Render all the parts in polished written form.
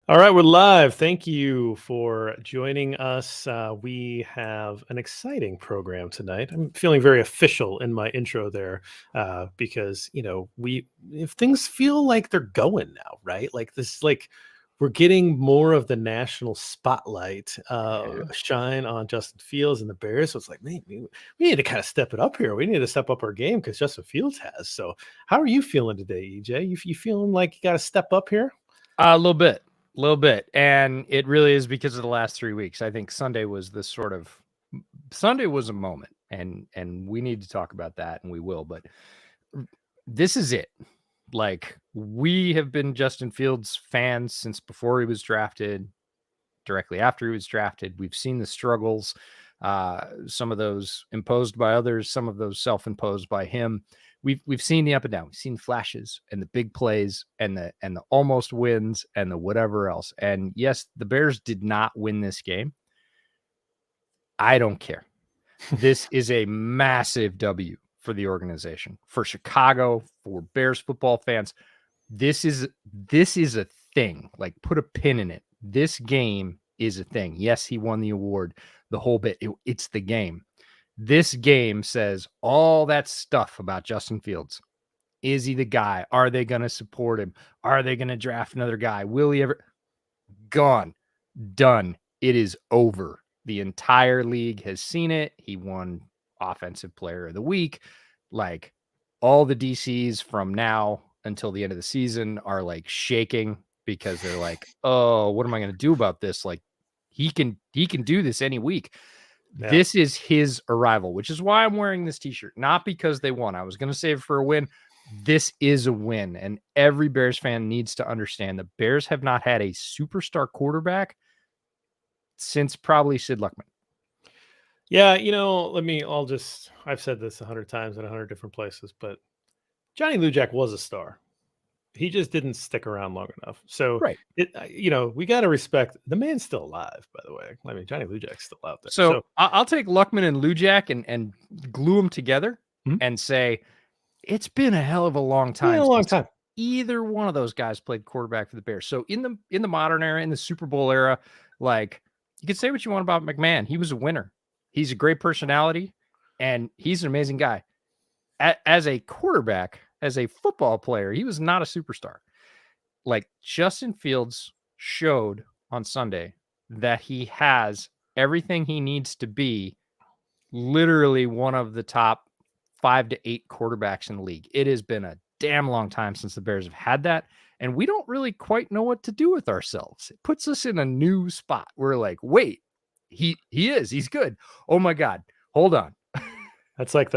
All right, we're live. Thank you for joining us. We have an exciting program tonight. I'm feeling very official in my intro there because we if things feel like they're going now, right? Like this, like we're getting more of the national spotlight Yeah. shine on Justin Fields and the Bears. So it's like, man, we need to kind of step it up here. We need to step up our game because Justin Fields has. So, how are you feeling today, EJ? You feeling like you got to step up here? A little bit. And it really is because of the last 3 weeks. I think Sunday was Sunday was a moment and we need to talk about that and we will, but this is it. Like we have been Justin Fields fans since before he was drafted, directly after he was drafted. We've seen the struggles, some of those imposed by others, some of those self-imposed by him. We've seen the up and down. We've seen flashes and the big plays and the almost wins and the whatever else. And yes, the Bears did not win this game. I don't care. This is a massive W for the organization, for Chicago, for Bears football fans. This is a thing. Like, put a pin in it. This game is a thing. Yes, he won the award, the whole bit. It's the game. This game says all that stuff about Justin Fields. Is he the guy? Are they going to support him? Are they going to draft another guy? Will he ever? Gone. Done. It is over. The entire league has seen it. He won Offensive Player of the Week. Like, all the DCs from now until the end of the season are like shaking because they're like, oh, what am I going to do about this? Like, he can do this any week. Yeah. This is his arrival, which is why I'm wearing this t-shirt, not because they won. I was going to save it for a win. This is a win, and every Bears fan needs to understand the Bears have not had a superstar quarterback since probably Sid Luckman. Yeah, I've said this 100 times in 100 different places, but Johnny Lujack was a star. He just didn't stick around long enough. So, right. We got to respect the man's still alive, by the way. I mean, Johnny Lujack's still out there. So I'll take Luckman and Lujack and glue them together and say it's been a hell of a long time. Either one of those guys played quarterback for the Bears. So in the modern era, in the Super Bowl era, like, you can say what you want about McMahon. He was a winner. He's a great personality, and he's an amazing guy. As a quarterback, as a football player, he was not a superstar. Like, Justin Fields showed on Sunday that he has everything he needs to be literally one of the top 5 to 8 quarterbacks in the league. It has been a damn long time since the Bears have had that, and we don't really quite know what to do with ourselves. It puts us in a new spot. We're like, wait, he's good. Oh my God, hold on. That's like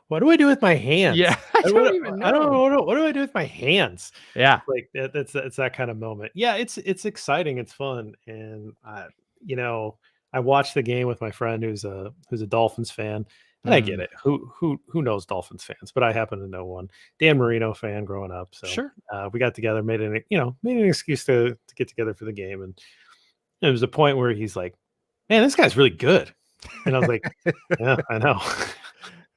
what do I do with my hands? Yeah, I don't even know. I don't know. What do I do with my hands? Yeah, it's that kind of moment. Yeah, it's exciting. It's fun, and I watched the game with my friend who's a Dolphins fan, and I get it. Who knows Dolphins fans? But I happen to know one. Dan Marino fan growing up. So sure. We got together, made an excuse to get together for the game, and there was a point where he's like, "Man, this guy's really good," and I was like, "Yeah, I know."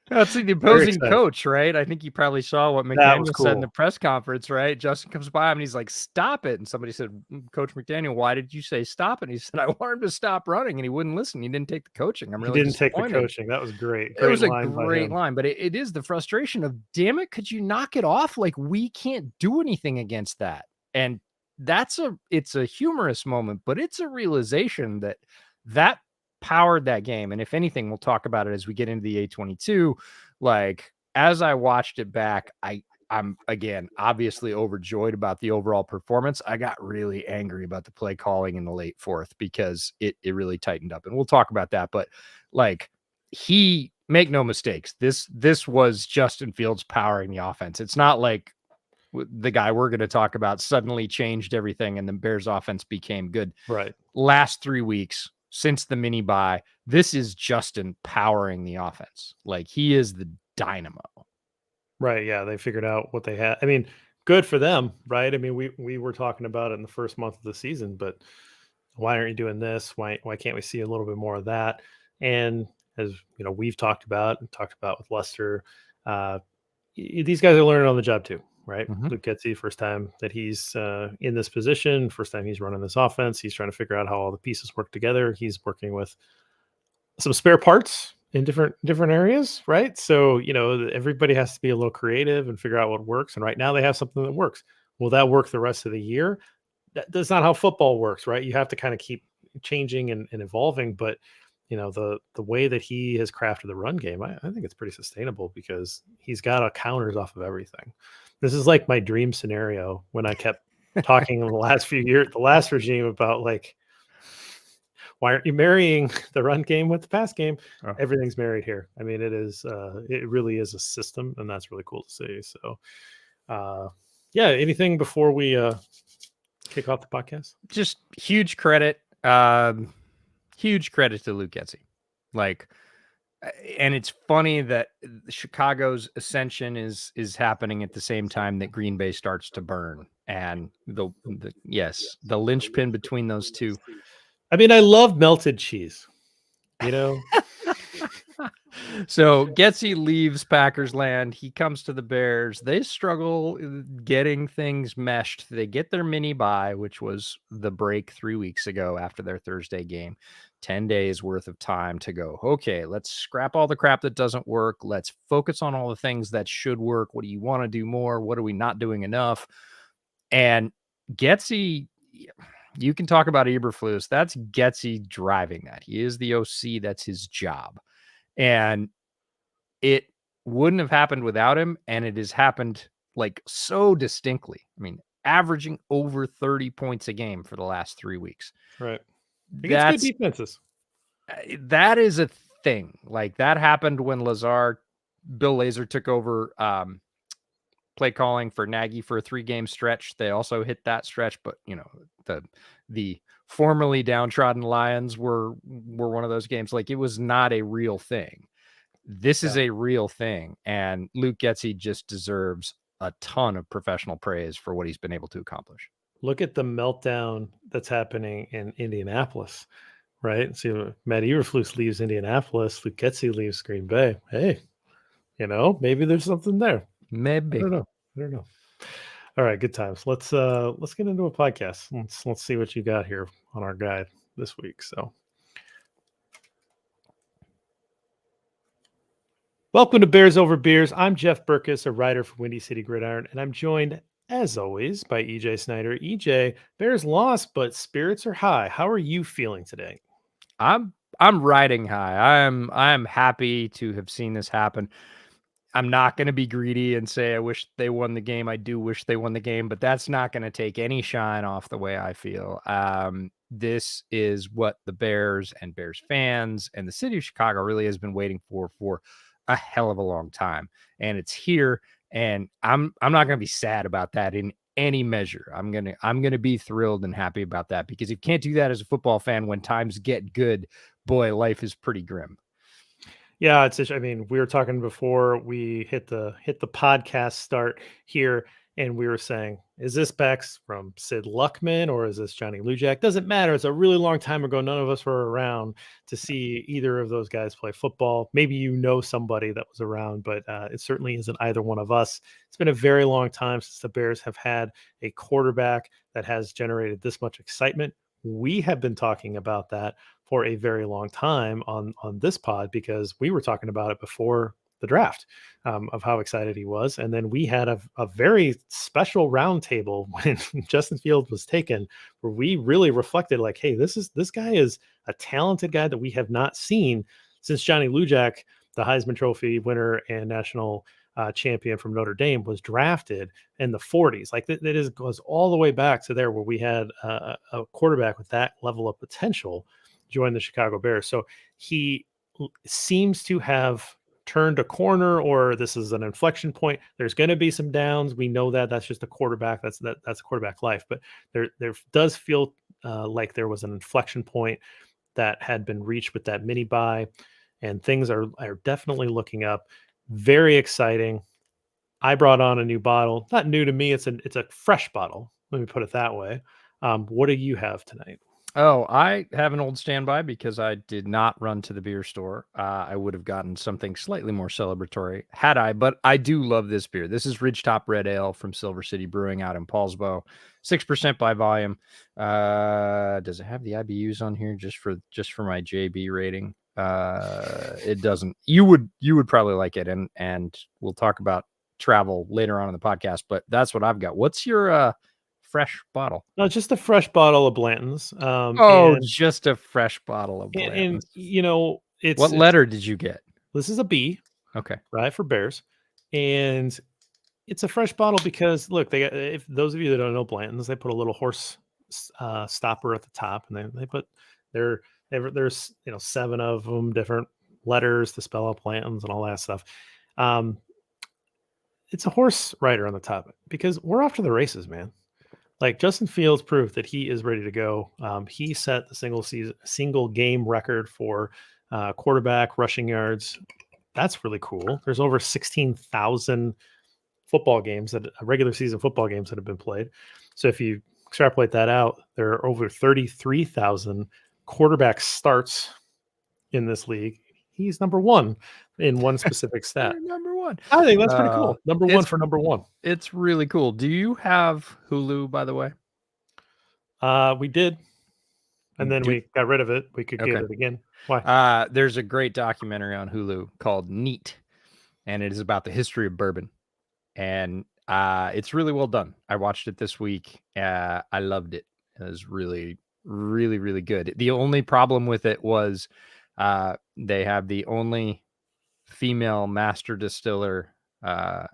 That's the opposing coach, right? I think you probably saw what McDaniel said in the press conference, right? Justin comes by him and he's like, "Stop it." And somebody said, "Coach McDaniel, why did you say stop it?" And he said, "I want him to stop running," and he wouldn't listen. He didn't take the coaching. He didn't take the coaching. That was great. It was a great line, but it is the frustration of, damn it, could you knock it off? Like, we can't do anything against that. And it's a humorous moment, but it's a realization that powered that game. And if anything, we'll talk about it as we get into the A22. Like, as I watched it back, I'm again obviously overjoyed about the overall performance. I got really angry about the play calling in the late fourth because it really tightened up, and we'll talk about that. But like, make no mistakes, this was Justin Fields powering the offense. It's not like the guy we're going to talk about suddenly changed everything and the Bears offense became good. Right. Last 3 weeks since the mini bye, this is Justin powering the offense. Like, he is the dynamo. Right. Yeah. They figured out what they had. I mean, good for them, right? I mean, we were talking about it in the first month of the season, but why aren't you doing this? Why can't we see a little bit more of that? And as we've talked about with Lester, these guys are learning on the job too, right? Mhm. Luke Getsy, first time that he's in this position, first time he's running this offense. He's trying to figure out how all the pieces work together. He's working with some spare parts in different areas, right? So, everybody has to be a little creative and figure out what works. And right now they have something that works. Will that work the rest of the year? That's not how football works, right? You have to kind of keep changing and evolving. But the way that he has crafted the run game, I think it's pretty sustainable because he's got a counters off of everything. This is like my dream scenario when I kept talking in the last few years, the last regime about like, why aren't you marrying the run game with the pass game? Oh. Everything's married here. I mean, it really is a system, and that's really cool to see. So, yeah. Anything before we kick off the podcast? Just huge credit to Luke Getsy. Like, and it's funny that Chicago's ascension is happening at the same time that Green Bay starts to burn, and the linchpin between those two. I mean, I love melted cheese. So Getsy leaves Packers land. He comes to the Bears. They struggle getting things meshed. They get their mini bye, which was the break 3 weeks ago after their Thursday game. 10 days worth of time to go, okay, let's scrap all the crap that doesn't work. Let's focus on all the things that should work. What do you want to do more? What are we not doing enough? And Getsy, you can talk about Eberflus. That's Getsy driving that. He is the OC. That's his job. And it wouldn't have happened without him. And it has happened like so distinctly. I mean, averaging over 30 points a game for the last 3 weeks. Right. That's good defenses. That is a thing. Like that happened when Bill Lazor took over play calling for Nagy for a 3-game stretch. They also hit that stretch, but the formerly downtrodden Lions were one of those games. Like it was not a real thing. This is a real thing. And Luke Getsy just deserves a ton of professional praise for what he's been able to accomplish. Look at the meltdown that's happening in Indianapolis, right? So Matt Eberflus leaves Indianapolis, Luke Getsy leaves Green Bay. Hey, maybe there's something there. Maybe. I don't know. All right, good times. Let's get into a podcast. Let's see what you got here on our guide this week. So, welcome to Bears Over Beers. I'm Jeff Berckes, a writer for Windy City Gridiron, and I'm joined, as always, by EJ Snyder. EJ, Bears lost, but spirits are high. How are you feeling today? I'm riding high. I'm happy to have seen this happen. I'm not going to be greedy and say I wish they won the game. I do wish they won the game, but that's not going to take any shine off the way I feel. This is what the Bears and Bears fans and the city of Chicago really has been waiting for a hell of a long time, and it's here. And I'm not going to be sad about that in any measure. I'm gonna be thrilled and happy about that, because if you can't do that as a football fan when times get good, boy, life is pretty grim. Yeah, we were talking before we hit the podcast start here, and we were saying, is this Bex from Sid Luckman or is this Johnny Lujack? Doesn't matter. It's a really long time ago. None of us were around to see either of those guys play football. Maybe somebody that was around, but it certainly isn't either one of us. It's been a very long time since the Bears have had a quarterback that has generated this much excitement. We have been talking about that for a very long time on this pod, because we were talking about it before the draft, of how excited he was. And then we had a very special roundtable when Justin Fields was taken, where we really reflected like, hey, this guy is a talented guy that we have not seen since Johnny Lujack, the Heisman Trophy winner and national champion from Notre Dame, was drafted in the 40s. Like that goes all the way back to there, where we had a quarterback with that level of potential join the Chicago Bears. So he seems to have turned a corner, or this is an inflection point. There's going to be some downs. We know that's just a quarterback. That's quarterback life. But there does feel like there was an inflection point that had been reached with that mini bye, and things are definitely looking up. Very exciting. I brought on a new bottle. Not new to me. It's a fresh bottle. Let me put it that way. What do you have tonight? Oh, I have an old standby because I did not run to the beer store. I would have gotten something slightly more celebratory had I, but I do love this beer. This is Ridgetop Red Ale from Silver City Brewing out in Paulsbo, 6% by volume. Does it have the IBUs on here just for my JB rating? It doesn't. You would probably like it, and we'll talk about travel later on in the podcast. But that's what I've got. What's your fresh bottle? No, just a fresh bottle of Blanton's. Oh, just a fresh bottle of And Blanton's. you know, What it's letter did you get? this is a B, Okay. right, for Bears, and it's a fresh bottle because look, they got, if those of you that don't know Blanton's, they put a little horse stopper at the top, and they put their there's 7 of them, different letters to spell out Blanton's and all that stuff. Um, it's a horse rider on the top because we're off to the races, man. Like Justin Fields proved that he is ready to go. He set the single game record for quarterback rushing yards. That's really cool. There's over 16,000 football games that regular season football games that have been played. So if you extrapolate that out, there are over 33,000 quarterback starts in this league. He's number one in one specific stat. Number one. I think that's pretty cool. Number one for number one. It's really cool. Do you have Hulu, by the way? We did. And then we got rid of it. We could get it again. Why? There's a great documentary on Hulu called Neat, and it is about the history of bourbon. And it's really well done. I watched it this week. I loved it. It was really, really, really good. The only problem with it was they have the only female master distiller, I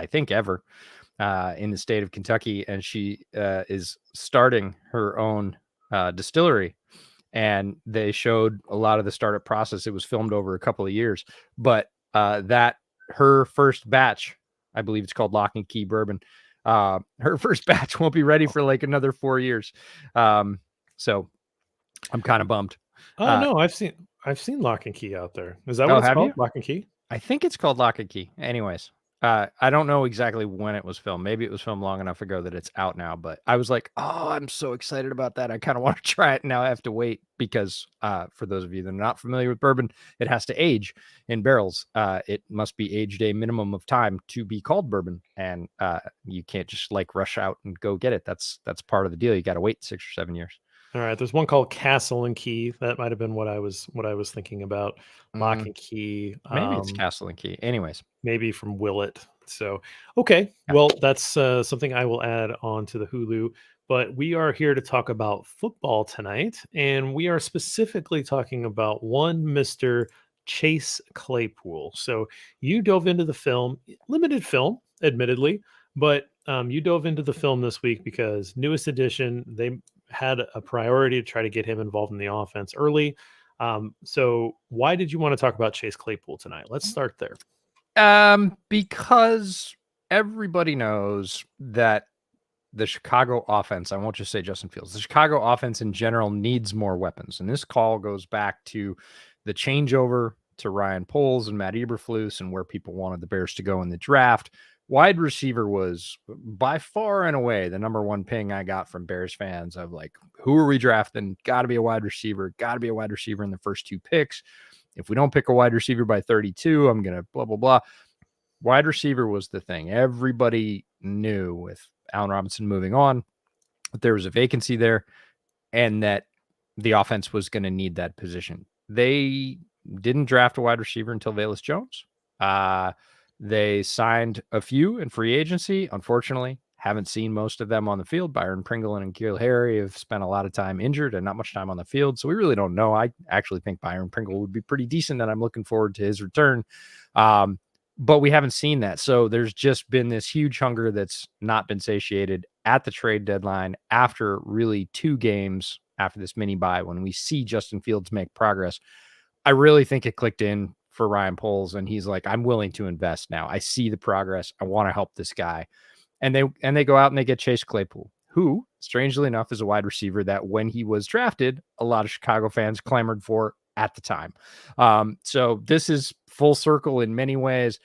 think ever, in the state of Kentucky, and she is starting her own distillery. And they showed a lot of the startup process. It was filmed over a couple of years, but that her first batch, I believe it's called Lock and Key Bourbon, her first batch won't be ready for like another 4 years. So I'm kind of bummed. Oh no, I've seen Lock and Key out there. Is that what it's called? You? Lock and Key? I think it's called Lock and Key. Anyways, I don't know exactly when it was filmed. Maybe it was filmed long enough ago that it's out now, but I was like, oh, I'm so excited about that. I kind of want to try it. Now I have to wait because for those of you that are not familiar with bourbon, it has to age in barrels. It must be aged a minimum of time to be called bourbon. And you can't just like rush out and go get it. That's part of the deal. You got to wait 6 or 7 years. All right. There's one called Castle and Key. That might have been what I was thinking about. Lock and Key. Maybe it's Castle and Key. Anyways, maybe from Willett. So okay. Yeah. Well, that's something I will add on to the Hulu. But we are here to talk about football tonight, and we are specifically talking about one Mr. Chase Claypool. So you dove into the film, limited film, admittedly, but you dove into the film this week because newest edition, they had a priority to try to get him involved in the offense early. So why did you want to talk about Chase Claypool tonight? Let's start there. Because everybody knows that the Chicago offense, I won't just say Justin Fields, the Chicago offense in general needs more weapons. And this call goes back to the changeover to Ryan Poles and Matt Eberflus and where people wanted the Bears to go in the draft. Wide receiver was by far and away the number one ping I got from Bears fans of like, who are we drafting? Got to be a wide receiver. Got to be a wide receiver in the first 2 picks. If we don't pick a wide receiver by 32, I'm going to blah, blah, blah. Wide receiver was the thing. Everybody knew with Allen Robinson moving on that there was a vacancy there and that the offense was going to need that position. They didn't draft a wide receiver until Velus Jones. They signed a few in free agency. Unfortunately, haven't seen most of them on the field. Byron Pringle and N'Keal Harry have spent a lot of time injured and not much time on the field. So we really don't know. I actually think Byron Pringle would be pretty decent, and I'm looking forward to his return. But we haven't seen that. So there's just been this huge hunger that's not been satiated at the trade deadline after really 2 games after this mini bye when we see Justin Fields make progress. I really think it clicked in for Ryan Poles, and he's like, I'm willing to invest now. I see the progress. I want to help this guy. And they go out and they get Chase Claypool, who, strangely enough, is a wide receiver that when he was drafted, a lot of Chicago fans clamored for at the time. So this is full circle in many ways.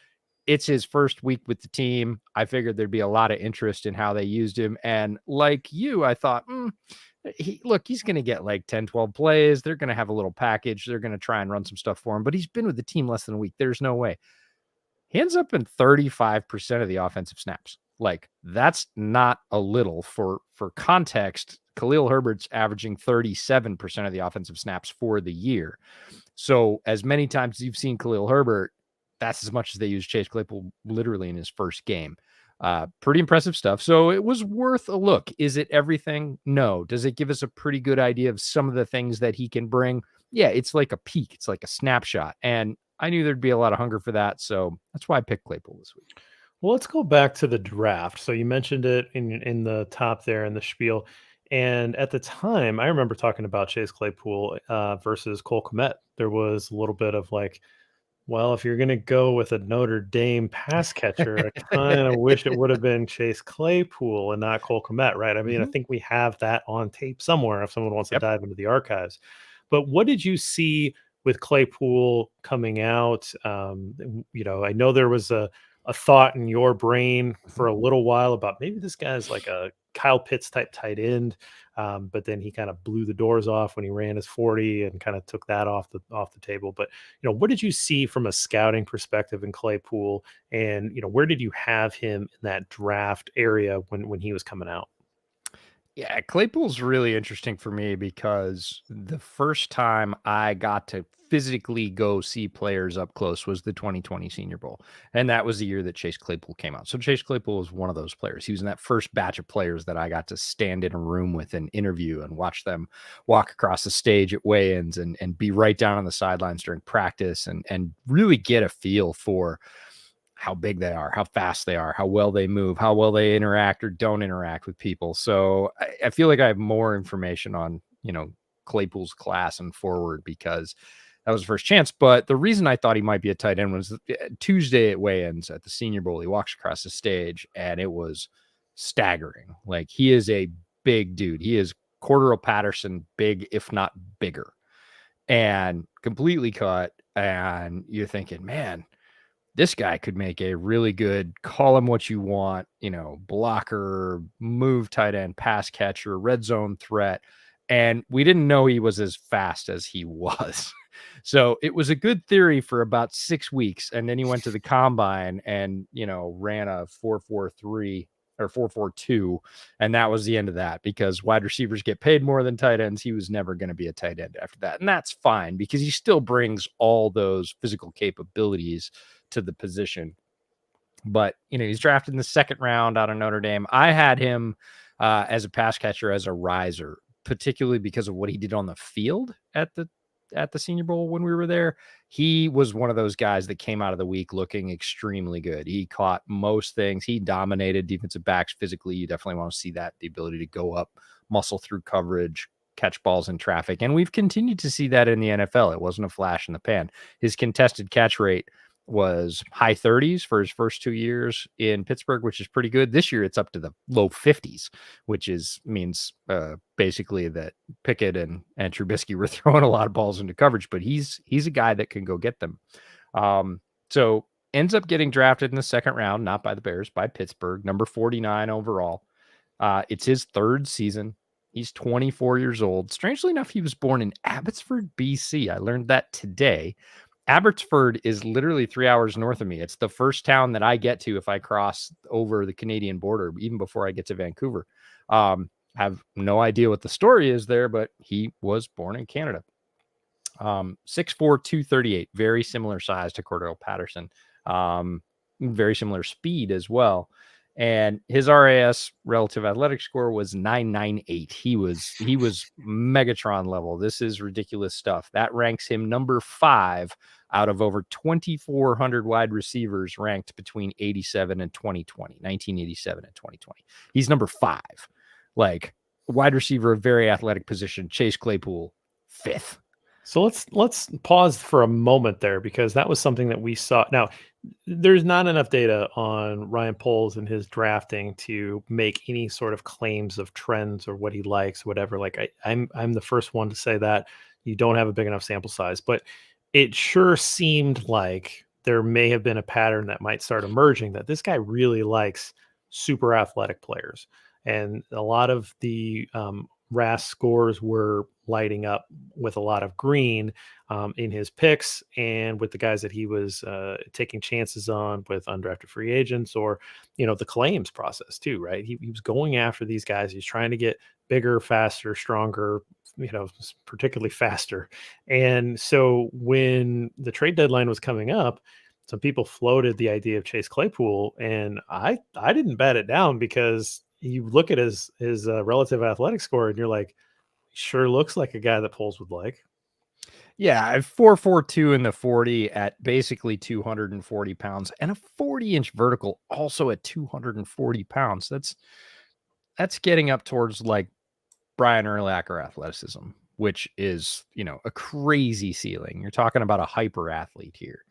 It's his first week with the team. I figured there'd be a lot of interest in how they used him. And like you, I thought, He's going to get like 10, 12 plays. They're going to have a little package. They're going to try and run some stuff for him, but he's been with the team less than a week. There's no way. He ends up in 35% of the offensive snaps. Like, that's not a little. For context, Khalil Herbert's averaging 37% of the offensive snaps for the year. So as many times as you've seen Khalil Herbert, that's as much as they use Chase Claypool literally in his first game. Pretty impressive stuff. So it was worth a look. Is it everything? No. Does it give us a pretty good idea of some of the things that he can bring? Yeah, it's like a peek. It's like a snapshot. And I knew there'd be a lot of hunger for that. So that's why I picked Claypool this week. Well, let's go back to the draft. So you mentioned it in the top there in the spiel, and at the time, I remember talking about Chase Claypool versus Cole Kmet. There was a little bit of like, well, if you're going to go with a Notre Dame pass catcher, I kind of wish it would have been Chase Claypool and not Cole Kmet, right? I mean, I Mm-hmm. think we have that on tape somewhere if someone wants to Yep. dive into the archives. But what did you see with Claypool coming out? I know there was a thought in your brain for a little while about maybe this guy's like a Kyle Pitts type tight end, but then he kind of blew the doors off when he ran his 40 and kind of took that off the table. But what did you see from a scouting perspective in Claypool, and where did you have him in that draft area when he was coming out? Yeah, Claypool's really interesting for me because the first time I got to physically go see players up close was the 2020 Senior Bowl. And that was the year that Chase Claypool came out. So Chase Claypool was one of those players. He was in that first batch of players that I got to stand in a room with and interview and watch them walk across the stage at weigh-ins and be right down on the sidelines during practice and really get a feel for how big they are, how fast they are, how well they move, how well they interact or don't interact with people. So I feel like I have more information on, Claypool's class and forward because that was the first chance. But the reason I thought he might be a tight end was Tuesday at weigh-ins at the Senior Bowl. He walks across the stage and it was staggering. Like, he is a big dude. He is Cordero Patterson big, if not bigger, and completely cut. And you're thinking, man, this guy could make a really good, call him what you want, blocker, move tight end, pass catcher, red zone threat. And we didn't know he was as fast as he was. So it was a good theory for about 6 weeks. And then he went to the combine and, ran a 4.43 or 4.42. And that was the end of that because wide receivers get paid more than tight ends. He was never going to be a tight end after that. And that's fine because he still brings all those physical capabilities to the position. But, he's drafted in the second round out of Notre Dame. I had him as a pass catcher, as a riser, particularly because of what he did on the field at the Senior Bowl when we were there. He was one of those guys that came out of the week looking extremely good. He caught most things. He dominated defensive backs physically. You definitely want to see that, the ability to go up, muscle through coverage, catch balls in traffic. And we've continued to see that in the NFL. It wasn't a flash in the pan. His contested catch rate was high 30s for his first 2 years in Pittsburgh, which is pretty good. This year it's up to the low 50s, which means basically that Pickett and Trubisky were throwing a lot of balls into coverage, but he's a guy that can go get them. So ends up getting drafted in the second round, not by the Bears, by Pittsburgh, number 49 overall. It's his third season. He's 24 years old. Strangely enough, he was born in Abbotsford, BC. I learned that today. Abbotsford is literally 3 hours north of me. It's the first town that I get to if I cross over the Canadian border, even before I get to Vancouver. Have no idea what the story is there, but he was born in Canada. 6'4", 238, very similar size to Cordell Patterson. Very similar speed as well. And his RAS, relative athletic score, was 998. He was Megatron level. This is ridiculous stuff. That ranks him number 5 out of over 2,400 wide receivers ranked between 87 and 2020, 1987 and 2020. He's number 5. Like, wide receiver, a very athletic position. Chase Claypool, 5th. So let's pause for a moment there because that was something that we saw. Now, there's not enough data on Ryan Poles and his drafting to make any sort of claims of trends or what he likes, whatever. Like I'm the first one to say that you don't have a big enough sample size, but it sure seemed like there may have been a pattern that might start emerging that this guy really likes super athletic players. And a lot of the RAS scores were lighting up with a lot of green in his picks and with the guys that he was taking chances on with undrafted free agents or, the claims process too, right? He was going after these guys. He's trying to get bigger, faster, stronger, particularly faster. And so when the trade deadline was coming up, some people floated the idea of Chase Claypool, and I didn't bat it down because you look at his relative athletic score, and you're like, sure looks like a guy that Poles would like. Yeah, I have 4.42 in the 40 at basically 240 pounds and a 40-inch vertical also at 240 pounds. That's getting up towards like Brian Urlacher athleticism, which is, a crazy ceiling. You're talking about a hyper athlete here.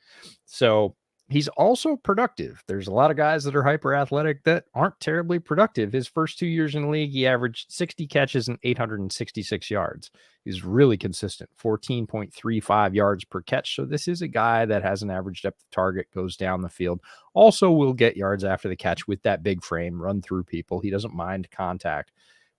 So he's also productive. There's a lot of guys that are hyper athletic that aren't terribly productive. His first 2 years in the league, he averaged 60 catches and 866 yards. He's really consistent, 14.35 yards per catch. So this is a guy that has an average depth of target, goes down the field. Also will get yards after the catch with that big frame, run through people. He doesn't mind contact.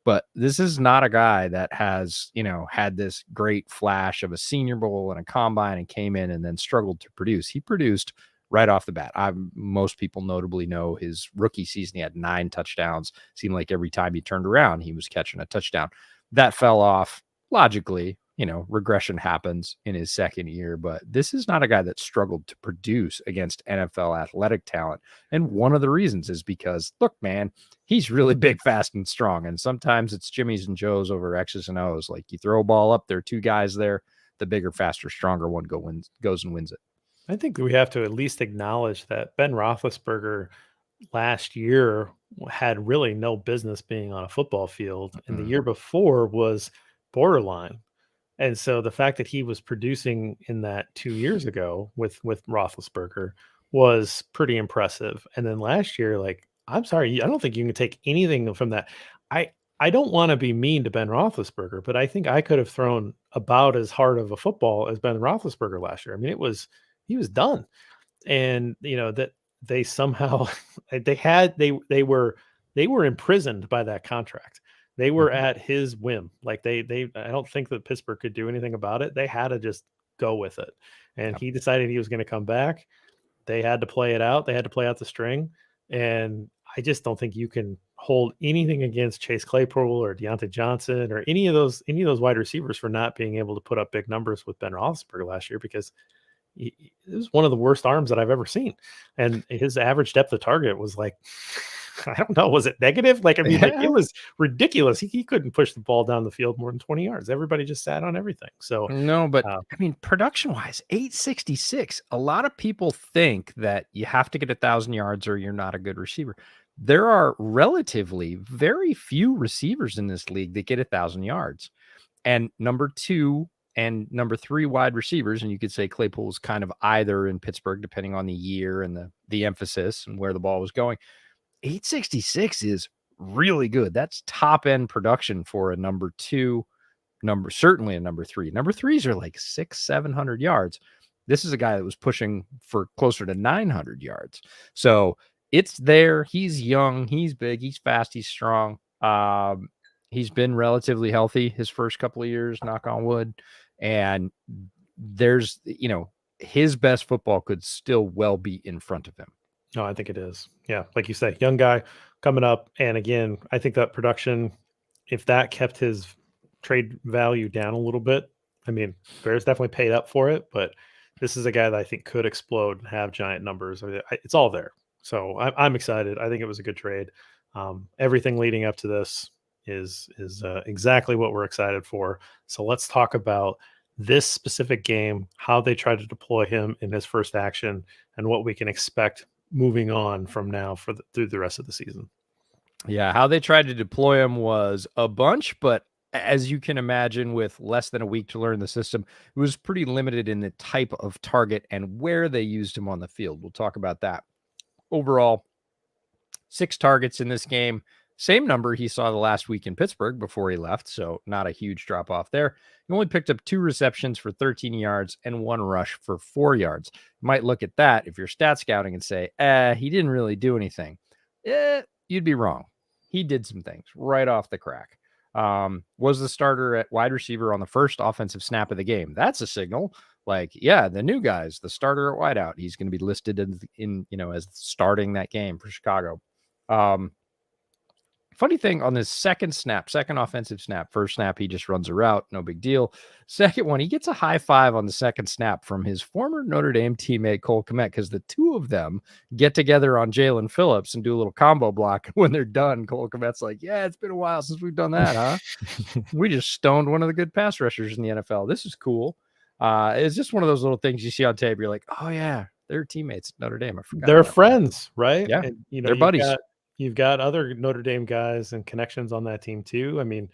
But this is not a guy that has, had this great flash of a Senior Bowl and a combine and came in and then struggled to produce. He produced right off the bat. Most people notably know his rookie season. He had 9 touchdowns. Seemed like every time he turned around, he was catching a touchdown. That fell off logically. Regression happens in his second year, but this is not a guy that struggled to produce against NFL athletic talent. And one of the reasons is because, look, man, he's really big, fast, and strong. And sometimes it's Jimmy's and Joe's over X's and O's. Like you throw a ball up, there are 2 guys there. The bigger, faster, stronger one goes and wins it. I think we have to at least acknowledge that Ben Roethlisberger last year had really no business being on a football field, and the year before was borderline. And so the fact that he was producing in that 2 years ago with Roethlisberger was pretty impressive. And then last year, like, I'm sorry, I don't think you can take anything from that. I I don't want to be mean to Ben Roethlisberger, but I think I could have thrown about as hard of a football as Ben Roethlisberger last year. I mean, he was done, and that they somehow they were imprisoned by that contract. They were Mhm. at his whim. Like they I don't think that Pittsburgh could do anything about it. They had to just go with it. And Yeah. he decided he was going to come back. They had to play it out. They had to play out the string. And I just don't think you can hold anything against Chase Claypool or Deontay Johnson or any of those wide receivers for not being able to put up big numbers with Ben Roethlisberger last year because it was one of the worst arms that I've ever seen. And his average depth of target was like, I don't know, was it negative? Like, I mean, like it Yeah. was ridiculous. He couldn't push the ball down the field more than 20 yards. Everybody just sat on everything. So, No, but uh, I mean, production wise, 866. A lot of people think that you have to get 1,000 yards or you're not a good receiver. There are relatively very few receivers in this league that get 1,000 yards. And number 2 and number 3 wide receivers, and you could say Claypool was kind of either in Pittsburgh, depending on the year and the emphasis and where the ball was going. 866 is really good. That's top end production for a number 2, certainly a number 3. Number 3s are like 600-700 yards. This is a guy that was pushing for closer to 900 yards. So it's there. He's young, he's big, he's fast, he's strong. He's been relatively healthy his first couple of years, knock on wood. And there's, his best football could still well be in front of him. no, I think it is. Yeah. Like you say, young guy coming up. And again, I think that production, if that kept his trade value down a little bit, I mean, Bears definitely paid up for it, but this is a guy that I think could explode and have giant numbers. It's all there. So I'm excited. I think it was a good trade. Everything leading up to this is exactly what we're excited for. So let's talk about this specific game, how they tried to deploy him in his first action, and what we can expect moving on from now through the rest of the season. Yeah, how they tried to deploy him was a bunch, but as you can imagine, with less than a week to learn the system, it was pretty limited in the type of target and where they used him on the field. We'll talk about that. Overall, 6 targets in this game, same number he saw the last week in Pittsburgh before he left, so not a huge drop off there. He only picked up 2 receptions for 13 yards and 1 rush for 4 yards. You might look at that if you're stat scouting and say, he didn't really do anything. You'd be wrong. He did some things right off the crack. Was the starter at wide receiver on the first offensive snap of the game. That's a signal. Like, yeah, the new guy's the starter at wideout. He's going to be listed in as starting that game for Chicago. Funny thing on this second offensive snap, first snap, he just runs a route. No big deal. Second one, he gets a high five on the second snap from his former Notre Dame teammate, Cole Kmet, because the two of them get together on Jalen Phillips and do a little combo block. When they're done, Cole Kmet's like, yeah, it's been a while since we've done that, huh? We just stoned one of the good pass rushers in the NFL. This is cool. It's just one of those little things you see on tape. You're like, oh, yeah, they're teammates at Notre Dame. I forgot. They're friends, right? Yeah, and they're buddies. You've got other Notre Dame guys and connections on that team too. I mean,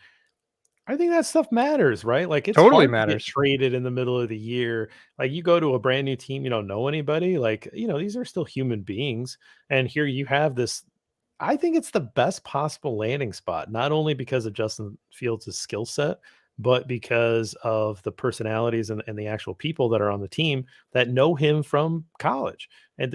I think that stuff matters, right? Like, it's Totally hard to get matters. traded in the middle of the year. Like, you go to a brand new team, you don't know anybody. Like, these are still human beings. And here you have this. I think it's the best possible landing spot, not only because of Justin Fields' skill set, but because of the personalities and the actual people that are on the team that know him from college.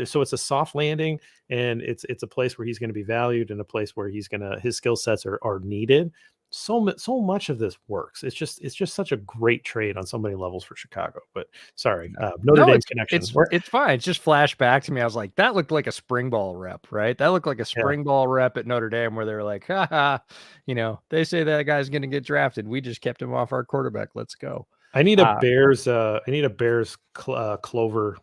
So it's a soft landing, and it's a place where he's going to be valued, and a place where his skill sets are needed. So much of this works. It's just such a great trade on so many levels for Chicago. But sorry, Notre Dame connections. It's fine. It's just flash back to me. I was like, that looked like a spring ball rep, right? That looked like a spring ball rep at Notre Dame, where they're like, haha, they say that guy's going to get drafted. We just kept him off our quarterback. Let's go. I need a Bears Clover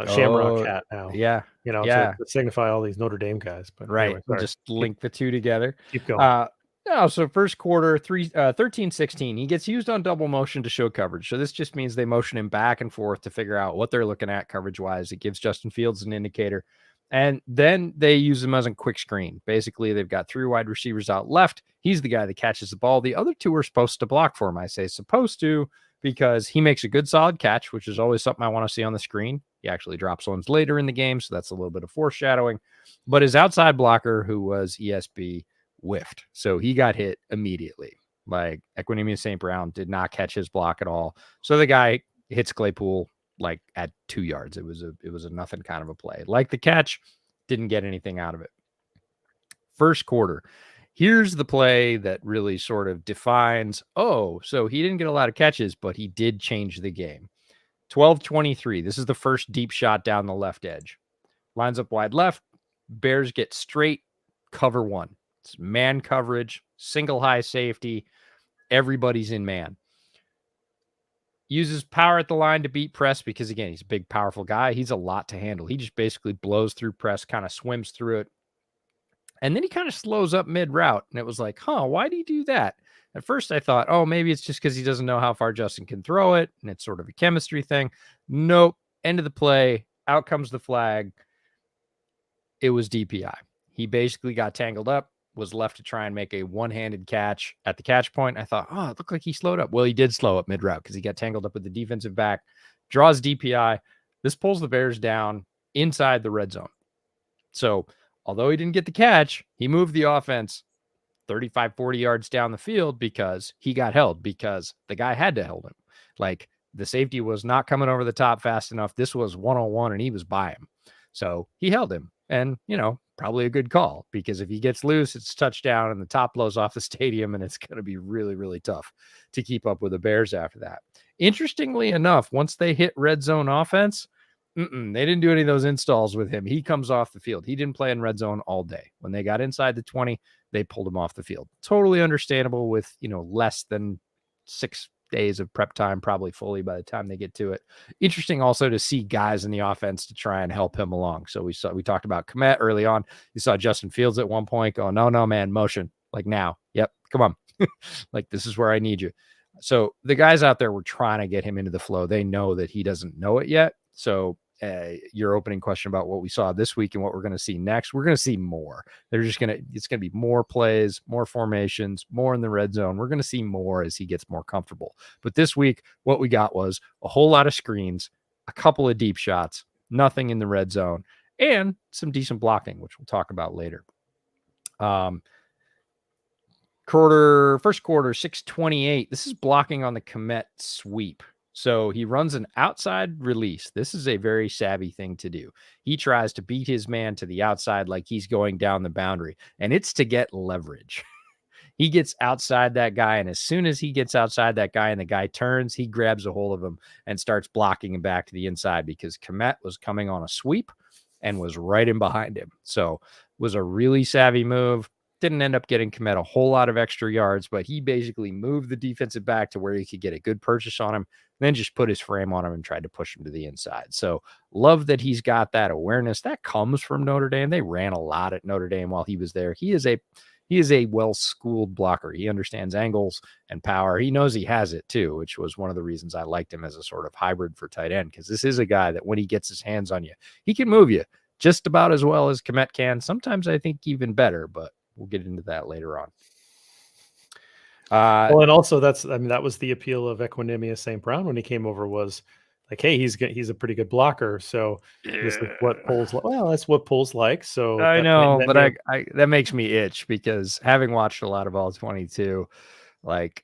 Shamrock hat now. Yeah. To signify all these Notre Dame guys. But right. Anyway, just link the two together. Keep going. No, so first quarter, 13-16, he gets used on double motion to show coverage. So this just means they motion him back and forth to figure out what they're looking at coverage-wise. It gives Justin Fields an indicator. And then they use him as a quick screen. Basically, they've got 3 wide receivers out left. He's the guy that catches the ball. The other 2 are supposed to block for him. I say supposed to because he makes a good solid catch, which is always something I want to see on the screen. He actually drops ones later in the game, so that's a little bit of foreshadowing. But his outside blocker, who was ESB, whiffed. So he got hit immediately. Like, Equanimeous St. Brown did not catch his block at all. So the guy hits Claypool like at 2 yards. It was a nothing kind of a play. Like the catch, didn't get anything out of it. First quarter. Here's the play that really sort of defines, so he didn't get a lot of catches, but he did change the game. 12-23. This is the first deep shot down the left edge. Lines up wide left. Bears get straight cover 1. It's man coverage, single high safety. Everybody's in man. Uses power at the line to beat press because, again, he's a big, powerful guy. He's a lot to handle. He just basically blows through press, kind of swims through it. And then he kind of slows up mid-route. And it was like, why do you do that? At first I thought, maybe it's just because he doesn't know how far Justin can throw it. And it's sort of a chemistry thing. Nope. End of the play. Out comes the flag. It was DPI. He basically got tangled up, was left to try and make a one-handed catch at the catch point. I thought, it looked like he slowed up. Well, he did slow up mid-route because he got tangled up with the defensive back, draws DPI. This pulls the Bears down inside the red zone. So although he didn't get the catch, he moved the offense 35, 40 yards down the field because he got held, because the guy had to hold him. Like, the safety was not coming over the top fast enough. This was one-on-one, and he was by him. So he held him. And, probably a good call, because if he gets loose, it's touchdown and the top blows off the stadium, and it's going to be really, really tough to keep up with the Bears after that. Interestingly enough, once they hit red zone offense, they didn't do any of those installs with him. He comes off the field. He didn't play in red zone all day. When they got inside the 20, they pulled him off the field. Totally understandable with, less than 6 days of prep time, probably fully by the time they get to it. Interesting also to see guys in the offense to try and help him along. So we talked about Kmet early on. You saw Justin Fields at one point go, no, man, motion. Like, now. Yep, come on. Like, this is where I need you. So the guys out there were trying to get him into the flow. They know that he doesn't know it yet. So your opening question about what we saw this week and what we're going to see next, we're going to see more. It's going to be more plays, more formations, more in the red zone. We're going to see more as he gets more comfortable. But this week, what we got was a whole lot of screens, a couple of deep shots, nothing in the red zone, and some decent blocking, which we'll talk about later. First quarter, 6:28. This is blocking on the Kmet sweep. So he runs an outside release. This is a very savvy thing to do. He tries to beat his man to the outside like he's going down the boundary, and it's to get leverage. He gets outside that guy, and as soon as he gets outside that guy and the guy turns, he grabs a hold of him and starts blocking him back to the inside because Kmet was coming on a sweep and was right in behind him. So was a really savvy move. Didn't end up getting Kmet a whole lot of extra yards, but he basically moved the defensive back to where he could get a good purchase on him, then just put his frame on him and tried to push him to the inside. So love that he's got that awareness. That comes from Notre Dame. They ran a lot at Notre Dame while he was there. He is a well-schooled blocker. He understands angles and power. He knows he has it too, which was one of the reasons I liked him as a sort of hybrid for tight end, because this is a guy that when he gets his hands on you, he can move you just about as well as Kmet can. Sometimes I think even better, but we'll get into that later on. Well, and also that was the appeal of Equinemius St. Brown when he came over, was like, hey, he's a pretty good blocker. So this is what Poles, well, that's what Poles like. So I that know, but I that makes me itch because having watched a lot of all 22, like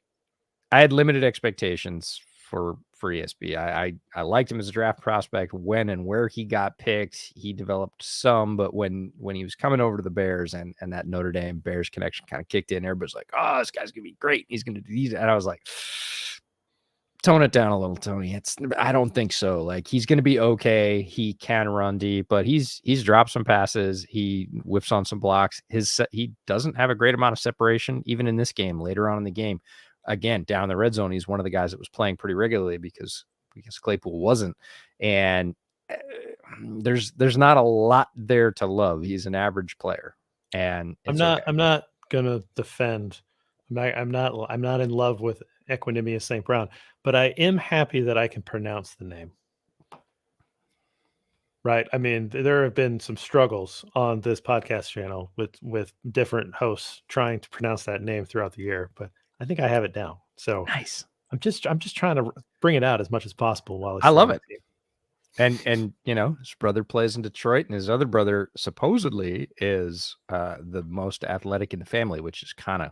I had limited expectations for ESB. I liked him as a draft prospect when and where he got picked. He developed some, but when he was coming over to the Bears and that Notre Dame Bears connection kind of kicked in, everybody's like, oh, this guy's gonna be great. He's gonna do these. And I was like, tone it down a little, Tony. I don't think so. Like, he's gonna be okay. He can run deep, but he's dropped some passes. He whiffs on some blocks. He doesn't have a great amount of separation, even in this game, later on in the game. Again, down in the red zone, he's one of the guys that was playing pretty regularly because Claypool wasn't. And there's not a lot there to love. He's an average player, and I'm not gonna defend. I'm not in love with Equinemius St. Brown, but I am happy that I can pronounce the name. Right. I mean, there have been some struggles on this podcast channel with different hosts trying to pronounce that name throughout the year, but I think I have it down. So nice. I'm just trying to bring it out as much as possible while I love it. And you know, his brother plays in Detroit, and his other brother supposedly is the most athletic in the family, which is kind of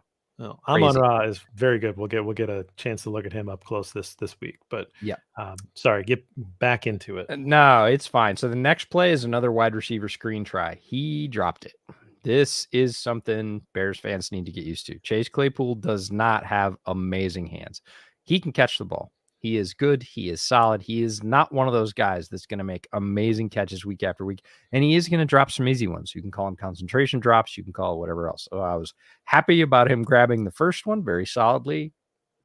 Amon-Ra is very good. We'll get a chance to look at him up close this week. But yeah, sorry, get back into it. No, it's fine. So the next play is another wide receiver screen try. He dropped it. This is something Bears fans need to get used to. Chase Claypool does not have amazing hands. He can catch the ball. He is good. He is solid. He is not one of those guys that's going to make amazing catches week after week. And he is going to drop some easy ones. You can call them concentration drops. You can call it whatever else. So I was happy about him grabbing the first one very solidly,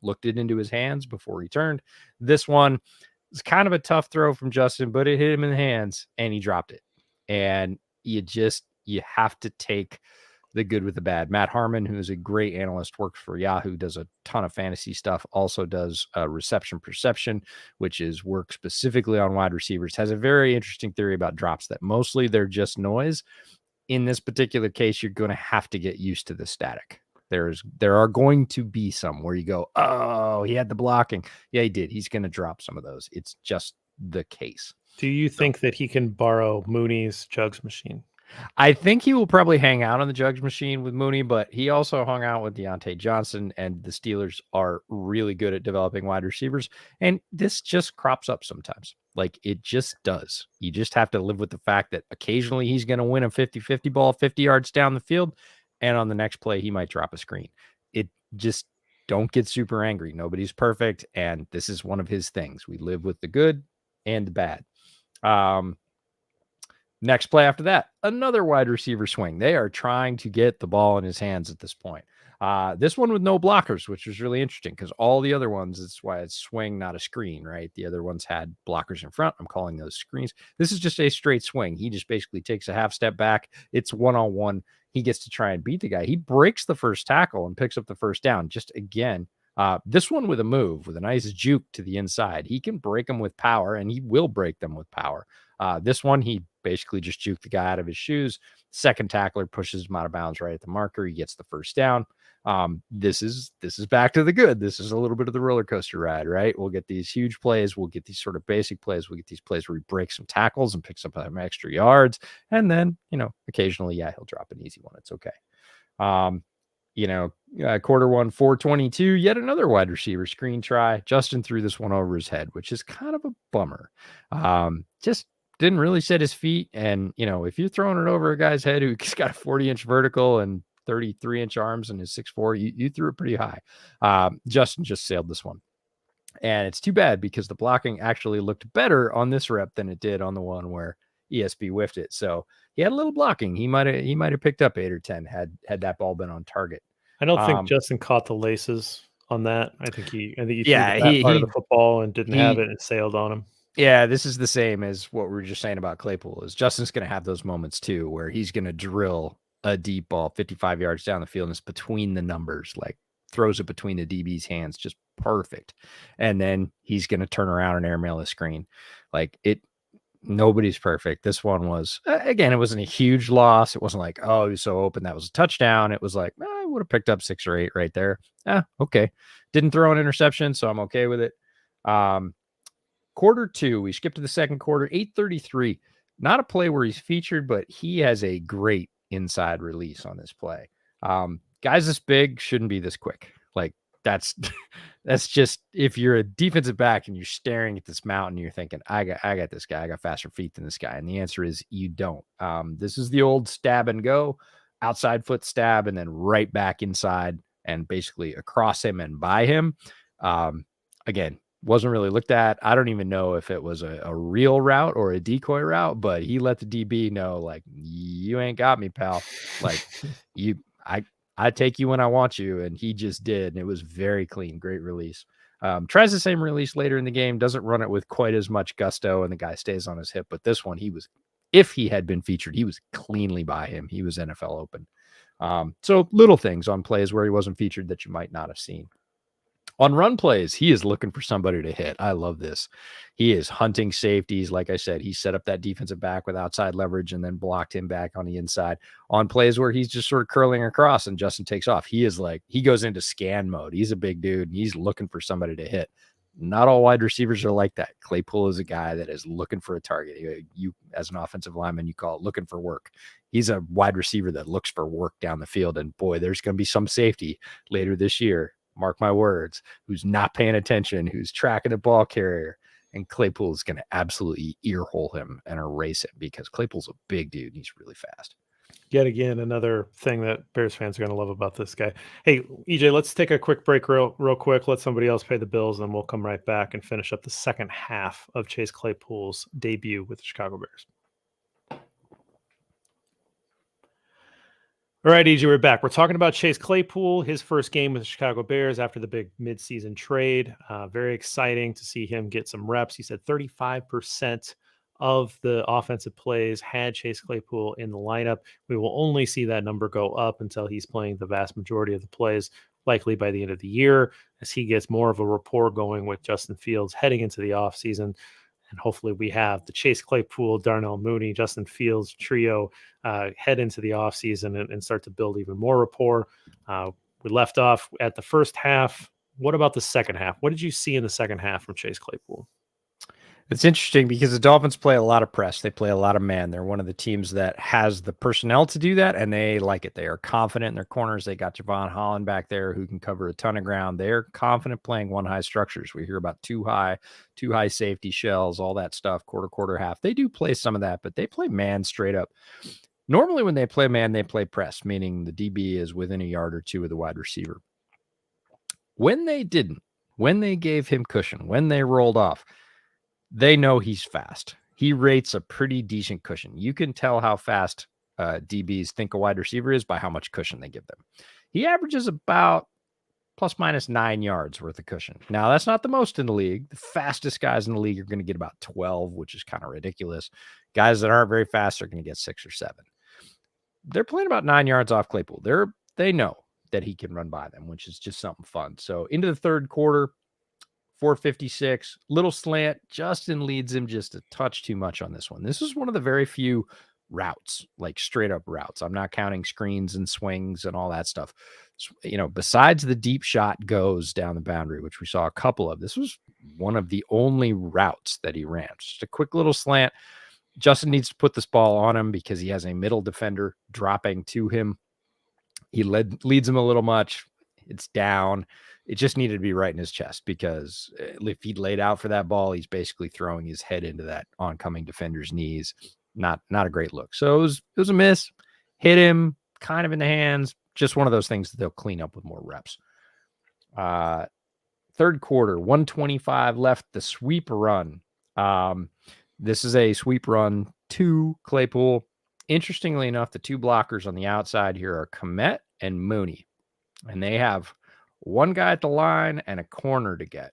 looked it into his hands before he turned. This one is kind of a tough throw from Justin, but it hit him in the hands and he dropped it. And you have to take the good with the bad. Matt Harmon, who is a great analyst, works for Yahoo, does a ton of fantasy stuff, also does reception perception, which is work specifically on wide receivers, has a very interesting theory about drops that mostly they're just noise. In this particular case, you're going to have to get used to the static. There are going to be some where you go, oh, he had the blocking. Yeah, he did. He's going to drop some of those. It's just the case. Do you think that he can borrow Mooney's jugs machine? I think he will probably hang out on the jugs machine with Mooney, but he also hung out with Deontay Johnson, and the Steelers are really good at developing wide receivers. And this just crops up sometimes. Like, it just does. You just have to live with the fact that occasionally he's going to win a 50-50 ball 50 yards down the field, and on the next play, he might drop a screen. It just, don't get super angry. Nobody's perfect, and this is one of his things. We live with the good and the bad. Next play after that, another wide receiver swing. They are trying to get the ball in his hands at this point. This one with no blockers, which was really interesting because all the other ones, it's why it's swing, not a screen, right? The other ones had blockers in front. I'm calling those screens. This is just a straight swing. He just basically takes a half step back. It's one-on-one. He gets to try and beat the guy. He breaks the first tackle and picks up the first down. Just again, this one with a move, with a nice juke to the inside. He can break them with power, and he will break them with power. This one, he basically just juked the guy out of his shoes. Second tackler pushes him out of bounds right at the marker. He gets the first down. This is back to the good. This is a little bit of the roller coaster ride, right? We'll get these huge plays. We'll get these sort of basic plays. We'll get these plays where he breaks some tackles and picks up some extra yards. And then, occasionally, he'll drop an easy one. It's okay. Quarter one, 4:22, yet another wide receiver screen try. Justin threw this one over his head, which is kind of a bummer. Just didn't really set his feet. And, if you're throwing it over a guy's head who's got a 40-inch vertical and 33-inch arms and his 6'4", you threw it pretty high. Justin just sailed this one. And it's too bad because the blocking actually looked better on this rep than it did on the one where ESB whiffed it. So he had a little blocking. He might have picked up 8 or 10 had that ball been on target. I don't think Justin caught the laces on that. I think he threw Yeah, the bat part of the football and didn't have it and sailed on him. Yeah, this is the same as what we were just saying about Claypool. Is Justin's going to have those moments too, where he's going to drill a deep ball 55 yards down the field and it's between the numbers, like throws it between the DB's hands, just perfect. And then he's going to turn around and airmail the screen. Like nobody's perfect. This one was, again, it wasn't a huge loss. It wasn't like, oh, he was so open that was a touchdown. It was like, I would have picked up 6 or 8 right there. Okay. Didn't throw an interception, so I'm okay with it. Quarter 2, we skipped to the second quarter, 8:33. Not a play where he's featured, but he has a great inside release on this play. Guys this big shouldn't be this quick. Like that's just, if you're a defensive back and you're staring at this mountain, you're thinking, I got this guy. I got faster feet than this guy. And the answer is you don't. This is the old stab and go, outside foot stab, and then right back inside and basically across him and by him. Again, wasn't really looked at. I don't even know if it was a real route or a decoy route, but he let the DB know, like, you ain't got me, pal. Like, I take you when I want you. And he just did. And it was very clean. Great release. Tries the same release later in the game, doesn't run it with quite as much gusto, and the guy stays on his hip. But this one, if he had been featured, he was cleanly by him. He was NFL open. So little things on plays where he wasn't featured that you might not have seen. On run plays, he is looking for somebody to hit. I love this. He is hunting safeties. Like I said, he set up that defensive back with outside leverage and then blocked him back on the inside. On plays where he's just sort of curling across and Justin takes off, he goes into scan mode. He's a big dude and he's looking for somebody to hit. Not all wide receivers are like that. Claypool is a guy that is looking for a target. You, as an offensive lineman, you call it looking for work. He's a wide receiver that looks for work down the field. And boy, there's going to be some safety later this year, mark my words, who's not paying attention, who's tracking the ball carrier, and Claypool is going to absolutely earhole him and erase him because Claypool's a big dude and he's really fast. Yet again, another thing that Bears fans are going to love about this guy. Hey, EJ, let's take a quick break real quick. Let somebody else pay the bills, and we'll come right back and finish up the second half of Chase Claypool's debut with the Chicago Bears. All right, EJ, we're back. We're talking about Chase Claypool, his first game with the Chicago Bears after the big midseason trade. Very exciting to see him get some reps. He said 35% of the offensive plays had Chase Claypool in the lineup. We will only see that number go up until he's playing the vast majority of the plays, likely by the end of the year, as he gets more of a rapport going with Justin Fields heading into the offseason. And hopefully we have the Chase Claypool, Darnell Mooney, Justin Fields trio head into the offseason and start to build even more rapport. We left off at the first half. What about the second half? What did you see in the second half from Chase Claypool? It's interesting because the Dolphins play a lot of press. They play a lot of man. They're one of the teams that has the personnel to do that, and they like it. They are confident in their corners. They got Javon Holland back there who can cover a ton of ground. They're confident playing one high structures. We hear about two high safety shells, all that stuff, quarter, half. They do play some of that, but they play man straight up. Normally when they play man, they play press, meaning the DB is within a yard or two of the wide receiver. When they didn't, when they gave him cushion, when they rolled off, they know he's fast. He rates a pretty decent cushion. You can tell how fast DBs think a wide receiver is by how much cushion they give them. He averages about plus minus 9 yards worth of cushion. Now, that's not the most in the league. The fastest guys in the league are going to get about 12, which is kind of ridiculous. Guys that aren't very fast are going to get 6 or 7. They're playing about 9 yards off Claypool. They know that he can run by them, which is just something fun. So into the third quarter, 456, little slant. Justin leads him just a touch too much on this one. This is one of the very few routes, like straight up routes. I'm not counting screens and swings and all that stuff. So, besides the deep shot goes down the boundary, which we saw a couple of, this was one of the only routes that he ran. Just a quick little slant. Justin needs to put this ball on him because he has a middle defender dropping to him. He leads him a little much. It's down. It just needed to be right in his chest because if he'd laid out for that ball, he's basically throwing his head into that oncoming defender's knees. Not a great look. So it was a miss. Hit him kind of in the hands, just one of those things that they'll clean up with more reps. Third quarter, 125 left, the sweep run. This is a sweep run to Claypool. Interestingly enough, the two blockers on the outside here are Kmet and Mooney, and they have one guy at the line and a corner to get.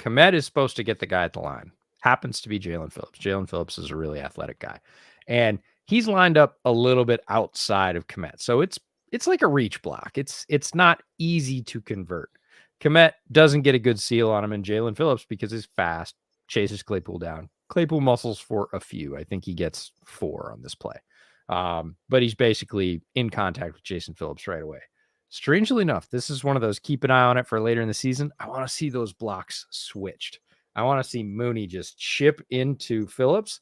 Kmet is supposed to get the guy at the line. Happens to be Jalen Phillips. Jalen Phillips is a really athletic guy, and he's lined up a little bit outside of Kmet. So it's like a reach block. It's not easy to convert. Kmet doesn't get a good seal on him, and Jalen Phillips, because he's fast, chases Claypool down. Claypool muscles for a few. I think he gets 4 on this play. But he's basically in contact with Jason Phillips right away. Strangely enough, this is one of those, keep an eye on it for later in the season. I want to see those blocks switched. I want to see Mooney just chip into Phillips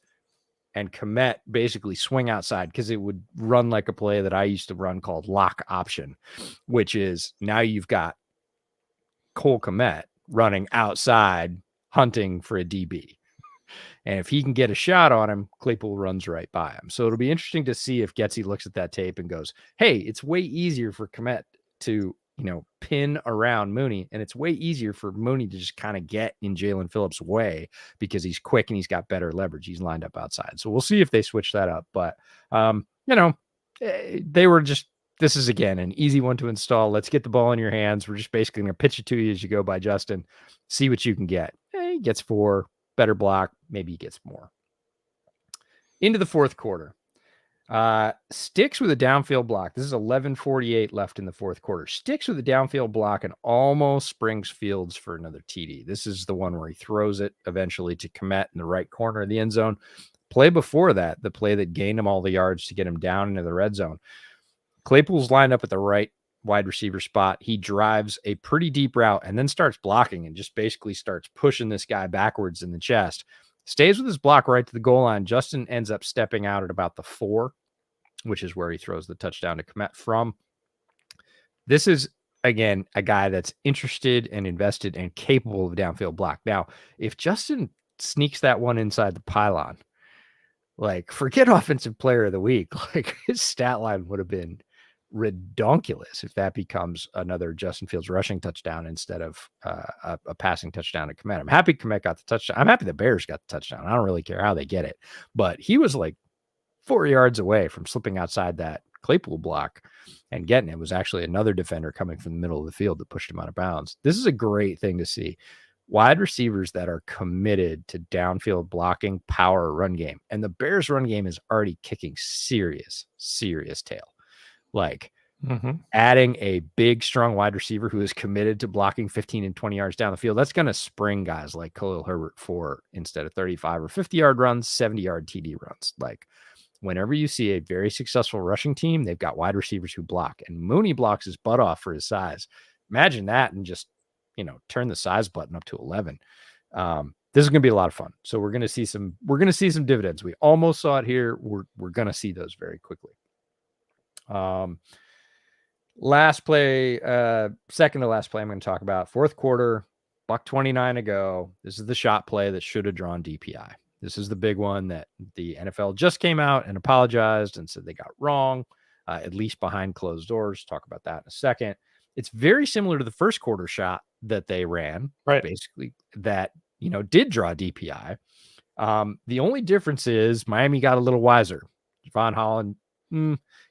and Kmet basically swing outside, because it would run like a play that I used to run called lock option, which is now you've got Cole Kmet running outside hunting for a DB. And if he can get a shot on him, Claypool runs right by him. So it'll be interesting to see if Getsy looks at that tape and goes, hey, it's way easier for Kmet to, pin around Mooney. And it's way easier for Mooney to just kind of get in Jalen Phillips' way, because he's quick and he's got better leverage. He's lined up outside. So we'll see if they switch that up. But, they were just, this is, again, an easy one to install. Let's get the ball in your hands. We're just basically going to pitch it to you as you go by Justin. See what you can get. He gets 4. Better block, maybe he gets more. Into the fourth quarter. Sticks with a downfield block. This is 11:48 left in the fourth quarter. Sticks with a downfield block and almost springs Fields for another TD. This is the one where he throws it eventually to Kmet in the right corner of the end zone. Play before that, the play that gained him all the yards to get him down into the red zone. Claypool's lined up at the right wide receiver spot. He drives a pretty deep route and then starts blocking and just basically starts pushing this guy backwards in the chest. Stays with his block right to the goal line. Justin ends up stepping out at about the 4, which is where he throws the touchdown to Kmet from. This is, again, a guy that's interested and invested and capable of downfield block. Now, if Justin sneaks that one inside the pylon, forget offensive player of the week. His stat line would have been redonkulous if that becomes another Justin Fields rushing touchdown instead of a passing touchdown to Kmet. I'm happy Kmet got the touchdown. I'm happy the Bears got the touchdown. I don't really care how they get it, but he was 4 yards away from slipping outside that Claypool block and getting it. Was actually another defender coming from the middle of the field that pushed him out of bounds. This is a great thing to see. Wide receivers that are committed to downfield blocking, power, run game. And the Bears run game is already kicking serious tail. Adding a big, strong wide receiver who is committed to blocking 15 and 20 yards down the field, that's going to spring guys like Khalil Herbert for, instead of 35 or 50-yard runs, 70-yard TD runs. Whenever you see a very successful rushing team, they've got wide receivers who block. And Mooney blocks his butt off for his size. Imagine that and just, turn the size button up to 11. This is going to be a lot of fun. So we're going to see some dividends. We almost saw it here. We're going to see those very quickly. Last play, second to last play I'm going to talk about. Fourth quarter, $1:29 to go. This is the shot play that should have drawn DPI. This is the big one that the NFL just came out and apologized and said they got wrong, at least behind closed doors. Talk about that in a second. It's very similar to the first quarter shot that they ran, right? Basically, that did draw DPI. The only difference is Miami got a little wiser. Von Holland,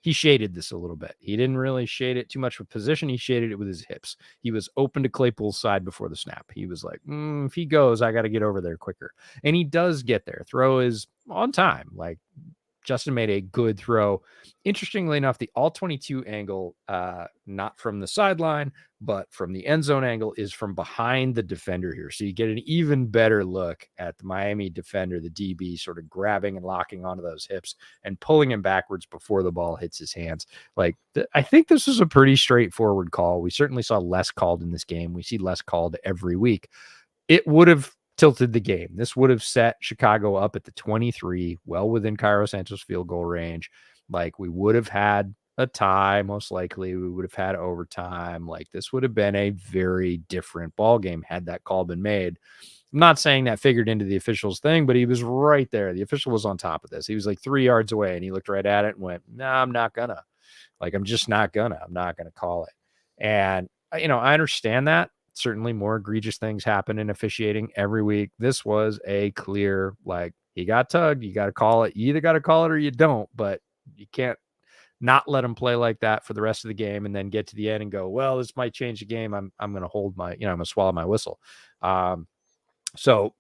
he shaded this a little bit. He didn't really shade it too much with position. He shaded it with his hips. He was open to Claypool's side before the snap. He was like, if he goes, I got to get over there quicker. And he does get there. Throw is on time. Justin made a good throw. Interestingly enough, the all 22 angle, not from the sideline, but from the end zone angle, is from behind the defender here. So you get an even better look at the Miami defender, the DB, sort of grabbing and locking onto those hips and pulling him backwards before the ball hits his hands. I think this was a pretty straightforward call. We certainly saw less called in this game. We see less called every week. It would have tilted the game. This would have set Chicago up at the 23, well within Cairo Santos field goal range. We would have had a tie, most likely. We would have had overtime. This would have been a very different ball game had that call been made. I'm not saying that figured into the official's thing, but he was right there. The official was on top of this. He was 3 yards away, and he looked right at it and went, "No, I'm not gonna." Like, I'm not gonna call it. And, I understand that. Certainly more egregious things happen in officiating every week. This was a clear, like, he got tugged. You got to call it. You either got to call it or you don't, but you can't not let him play like that for the rest of the game and then get to the end and go, well, this might change the game. I'm going to hold my, I'm going to swallow my whistle. So,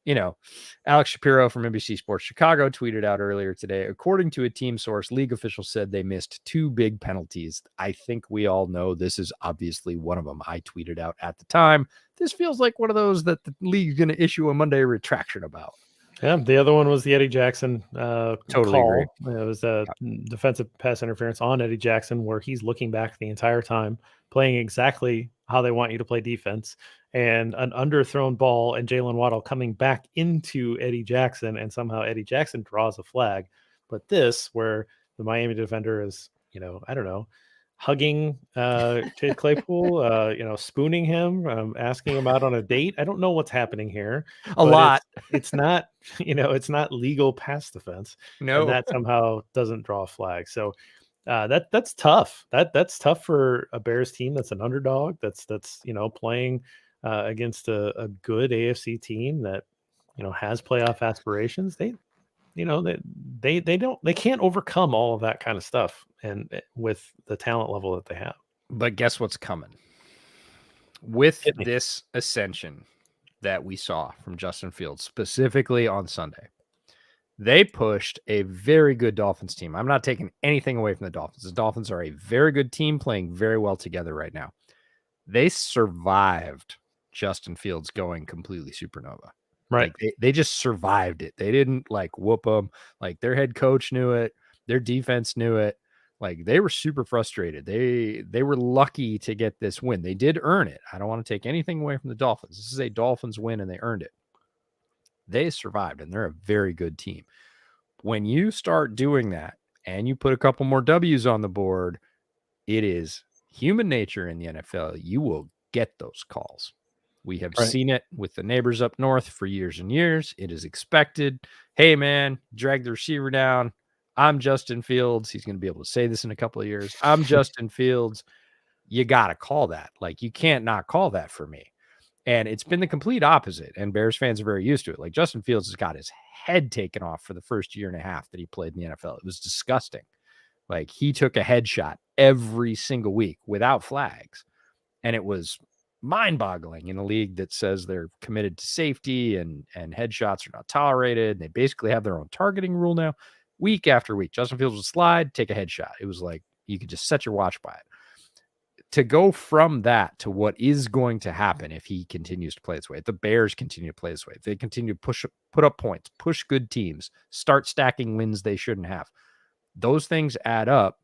Alex Shapiro from NBC Sports Chicago tweeted out earlier today, according to a team source, league officials said they missed 2 big penalties. I think we all know this is obviously one of them. I tweeted out at the time, this feels like one of those that the league's going to issue a Monday retraction about. Yeah, the other one was the Eddie Jackson Totally call. agree. It was a defensive pass interference on Eddie Jackson where he's looking back the entire time, playing exactly how they want you to play defense, and an underthrown ball and Jalen Waddle coming back into Eddie Jackson, and somehow Eddie Jackson draws a flag. But this, where the Miami defender is, I don't know, hugging Chase Claypool, spooning him, asking him out on a date. I don't know what's happening here. A lot. It's not, it's not legal pass defense. No. And that somehow doesn't draw a flag. So that's tough. That's tough for a Bears team that's an underdog. That's playing against a good AFC team that has playoff aspirations. They can't overcome all of that kind of stuff, and with the talent level that they have. But guess what's coming? With this ascension that we saw from Justin Fields, specifically on Sunday, they pushed a very good Dolphins team. I'm not taking anything away from the Dolphins. The Dolphins are a very good team playing very well together right now. They survived Justin Fields going completely supernova. Right. Like they just survived it. They didn't like whoop them. Like their head coach knew it. Their defense knew it. Like they were super frustrated. They were lucky to get this win. They did earn it. I don't want to take anything away from the Dolphins. This is a Dolphins win and they earned it. They survived and they're a very good team. When you start doing that and you put a couple more W's on the board, it is human nature in the NFL. You will get those calls. We have seen it with the neighbors up north for years and years. It is expected. Hey, man, drag the receiver down. I'm Justin Fields. He's going to be able to say this in a couple of years. I'm Justin Fields. You got to call that. Like, you can't not call that for me. And it's been the complete opposite. And Bears fans are very used to it. Like, Justin Fields has got his head taken off for the first year and a half that he played in the NFL. It was disgusting. Like, he took a headshot every single week without flags. And it was mind-boggling in a league that says they're committed to safety and headshots are not tolerated. They basically have their own targeting rule now. Week after week, Justin Fields would slide, take a headshot. It was like you could just set your watch by it. To go from that to what is going to happen if he continues to play this way, if the Bears continue to play this way, if they continue to put up points, push good teams, start stacking wins they shouldn't have, those things add up.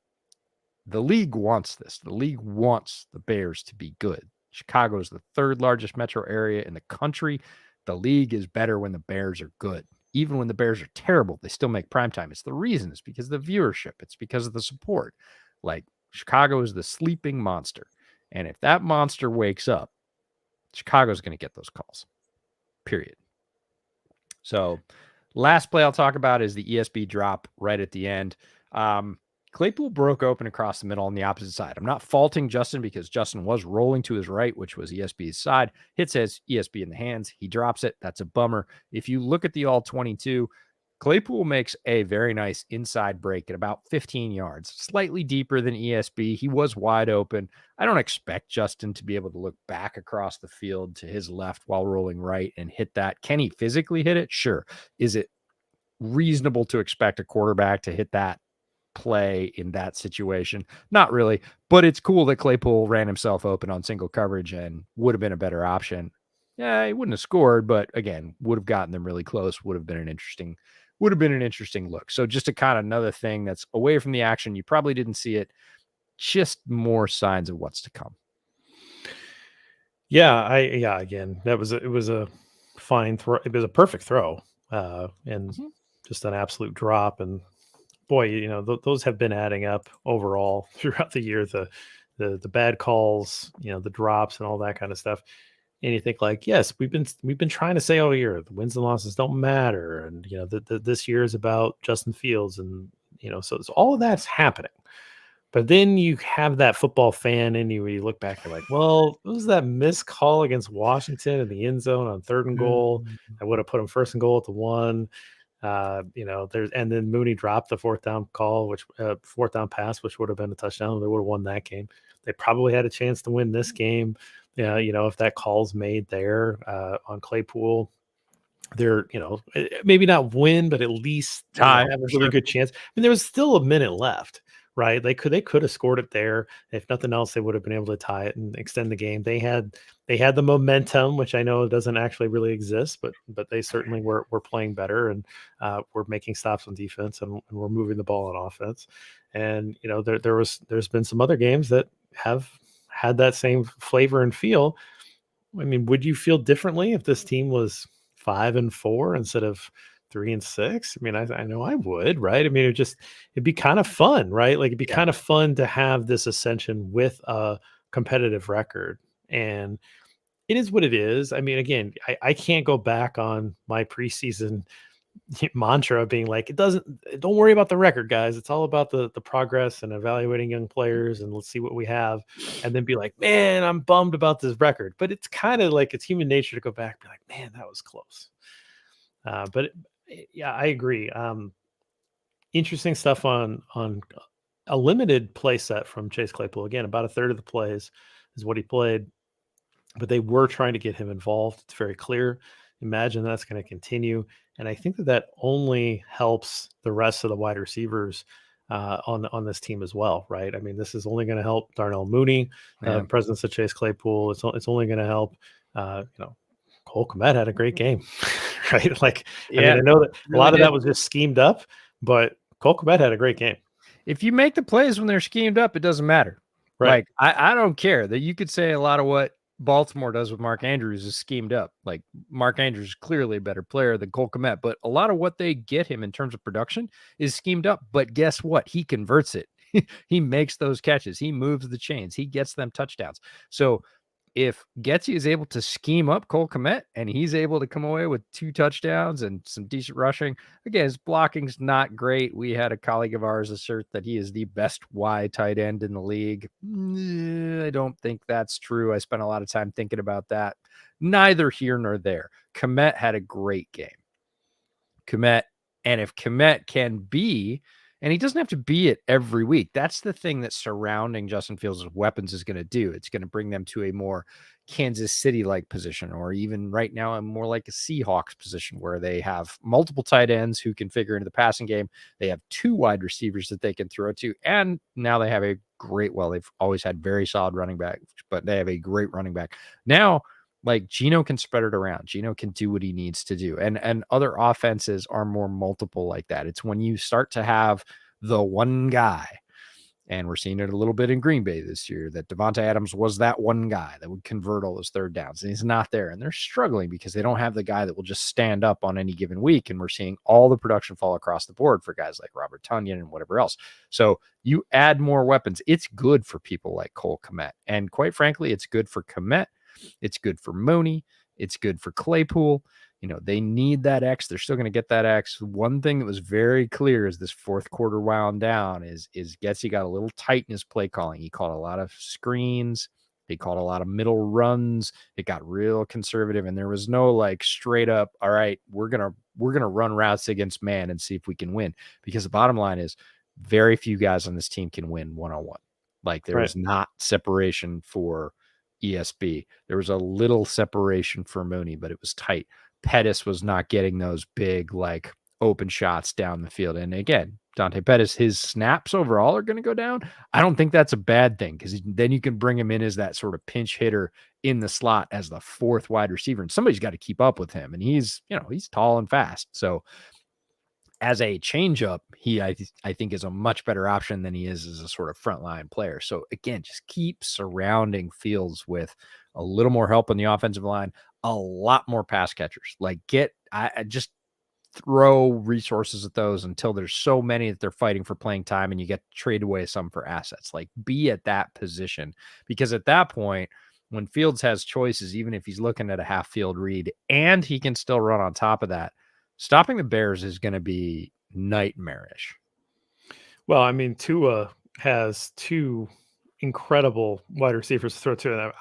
The league wants this. The league wants the Bears to be good. Chicago is the 3rd largest metro area in the country. The league is better when the Bears are good. Even when the Bears are terrible, they still make primetime. It's the reason. It's because of the viewership. It's because of the support. Like, Chicago is the sleeping monster. And if that monster wakes up, Chicago's going to get those calls. Period. So, last play I'll talk about is the ESB drop right at the end. Claypool broke open across the middle on the opposite side. I'm not faulting Justin because Justin was rolling to his right, which was ESB's side. Hit says ESB in the hands. He drops it. That's a bummer. If you look at the all 22, Claypool makes a very nice inside break at about 15 yards, slightly deeper than ESB. He was wide open. I don't expect Justin to be able to look back across the field to his left while rolling right and hit that. Can he physically hit it? Sure. Is it reasonable to expect a quarterback to hit that play in that situation? Not really, but it's cool that Claypool ran himself open on single coverage and would have been a better option. Yeah, he wouldn't have scored, but again, would have gotten them really close. Would have been an interesting look. So just a kind of another thing that's away from the action. You probably didn't see it. Just more signs of what's to come. Yeah, again, it was a fine throw. It was a perfect throw, and just an absolute drop. And boy, those have been adding up overall throughout the year. The bad calls, the drops and all that kind of stuff. And you think like, yes, we've been trying to say all year, the wins and losses don't matter, and this year is about Justin Fields, and so all of that's happening. But then you have that football fan in you where you look back, you're like, well, what was that missed call against Washington in the end zone on 3rd and goal? I would have put him 1st and goal at the 1. There's and then Mooney dropped the 4th down call, which 4th down pass, which would have been a touchdown. They would have won that game. They probably had a chance to win this game. Yeah, if that call's made there on Claypool, they're, maybe not win, but at least, Tie have a for really sure. good chance. I mean, there was still a minute left, right? They could have scored it there. If nothing else, they would have been able to tie it and extend the game. They had the momentum, which I know doesn't actually really exist, but they certainly were playing better, and we're making stops on defense, and we're moving the ball on offense. And there's been some other games that have had that same flavor and feel. I mean, would you feel differently if this team was 5-4 instead of 3-6? I mean, I know I would, right? I mean, it'd be kind of fun, right? Like, it'd be Yeah. kind of fun to have this ascension with a competitive record. And it is what it is. I mean, again, I can't go back on my preseason mantra being like, don't worry about the record, guys. It's all about the progress and evaluating young players, and let's see what we have. And then be like, man, I'm bummed about this record. But it's kind of like, it's human nature to go back and be like, man, that was close. Yeah, I agree. Interesting stuff on a limited play set from Chase Claypool. Again, about a third of the plays is what he played, but they were trying to get him involved. It's very clear. Imagine that's going to continue. And I think that only helps the rest of the wide receivers on this team as well, right? I mean, this is only going to help Darnell Mooney, Yeah. presence of Chase Claypool. It's only going to help. Cole Kmet had a great game, right? Like, I mean, Yeah, I know that a really lot of did. that was just schemed up, but Cole Kmet had a great game. If you make the plays when they're schemed up, it doesn't matter. Right. Like, I don't care that you could say a lot of what Baltimore does with Mark Andrews is schemed up. Like, Mark Andrews is clearly a better player than Cole Kmet, but a lot of what they get him in terms of production is schemed up. But guess what? He converts it. He makes those catches. He moves the chains. He gets them touchdowns. So if Getsy is able to scheme up Cole Kmet and he's able to come away with 2 touchdowns and some decent rushing, again, his blocking's not great. We had a colleague of ours assert that he is the best wide tight end in the league. I don't think that's true. I spent a lot of time thinking about that. Neither here nor there. Kmet had a great game. Kmet, and if Kmet can be, and he doesn't have to be it every week. That's the thing that surrounding Justin Fields' weapons is going to do. It's going to bring them to a more Kansas City-like position, or even right now, a more like a Seahawks position where they have multiple tight ends who can figure into the passing game. They have 2 wide receivers that they can throw to, and now they have a great, well, they've always had very solid running back, but they have a great running back. Now, like, Geno can spread it around. Geno can do what he needs to do. And other offenses are more multiple like that. It's when you start to have the one guy, and we're seeing it a little bit in Green Bay this year, that Devontae Adams was that one guy that would convert all those 3rd downs, and he's not there. And they're struggling because they don't have the guy that will just stand up on any given week. And we're seeing all the production fall across the board for guys like Robert Tonyan and whatever else. So you add more weapons. It's good for people like Cole Kmet. And quite frankly, it's good for Kmet. It's good for Mooney. It's good for Claypool. They need that X. They're still going to get that X. One thing that was very clear as this 4th quarter wound down is Getsy got a little tight in his play calling. He called a lot of screens. He called a lot of middle runs. It got real conservative, and there was no like straight up, all right, we're gonna run routes against man and see if we can win. Because the bottom line is, very few guys on this team can win one-on-one. Like, there was not separation for ESB. There was a little separation for Mooney, but it was tight. Pettis was not getting those big, like, open shots down the field. And again, Dante Pettis, his snaps overall are going to go down. I don't think that's a bad thing, because then you can bring him in as that sort of pinch hitter in the slot as the 4th wide receiver. And somebody's got to keep up with him. And he's tall and fast. So as a changeup, I think is a much better option than he is as a sort of frontline player. So again, just keep surrounding Fields with a little more help on the offensive line, a lot more pass catchers. Like, I just throw resources at those until there's so many that they're fighting for playing time, and you get to trade away some for assets. Like, be at that position, because at that point, when Fields has choices, even if he's looking at a half field read and he can still run on top of that, stopping the Bears is going to be nightmarish. Well, I mean, Tua has two incredible wide receivers to throw to. And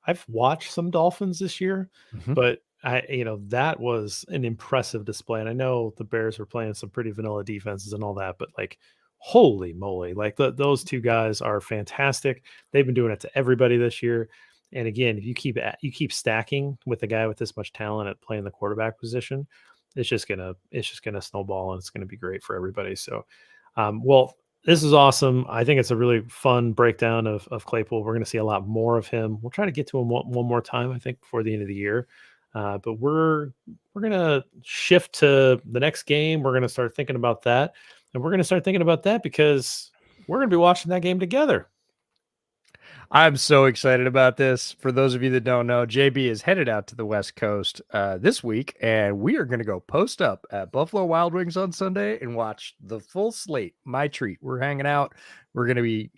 I've watched some Dolphins this year, Mhm. but that was an impressive display. And I know the Bears were playing some pretty vanilla defenses and all that, but like, holy moly, like those two guys are fantastic. They've been doing it to everybody this year. And again, if you keep stacking with a guy with this much talent at playing the quarterback position, it's just gonna snowball and it's gonna be great for everybody. So, well, this is awesome. I think it's a really fun breakdown of Claypool. We're going to see a lot more of him. We'll try to get to him one more time, I think, before the end of the year. But we're going to shift to the next game. We're going to start thinking about that, and we're going to start thinking about that because we're going to be watching that game together. I'm so excited about this. For those of you that don't know, JB is headed out to the West Coast this week, and we are going to go post up at Buffalo Wild Wings on Sunday and watch the full slate. My treat. We're hanging out. We're going to be,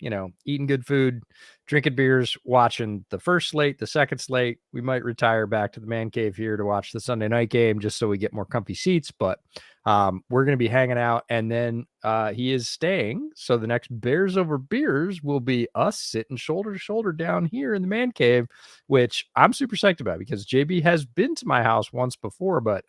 eating good food, drinking beers, watching the first slate, the second slate. We might retire back to the man cave here to watch the Sunday night game just so we get more comfy seats, but we're going to be hanging out, and then he is staying. So the next Bears Over Beers will be us sitting shoulder to shoulder down here in the man cave, which I'm super psyched about because JB has been to my house once before, but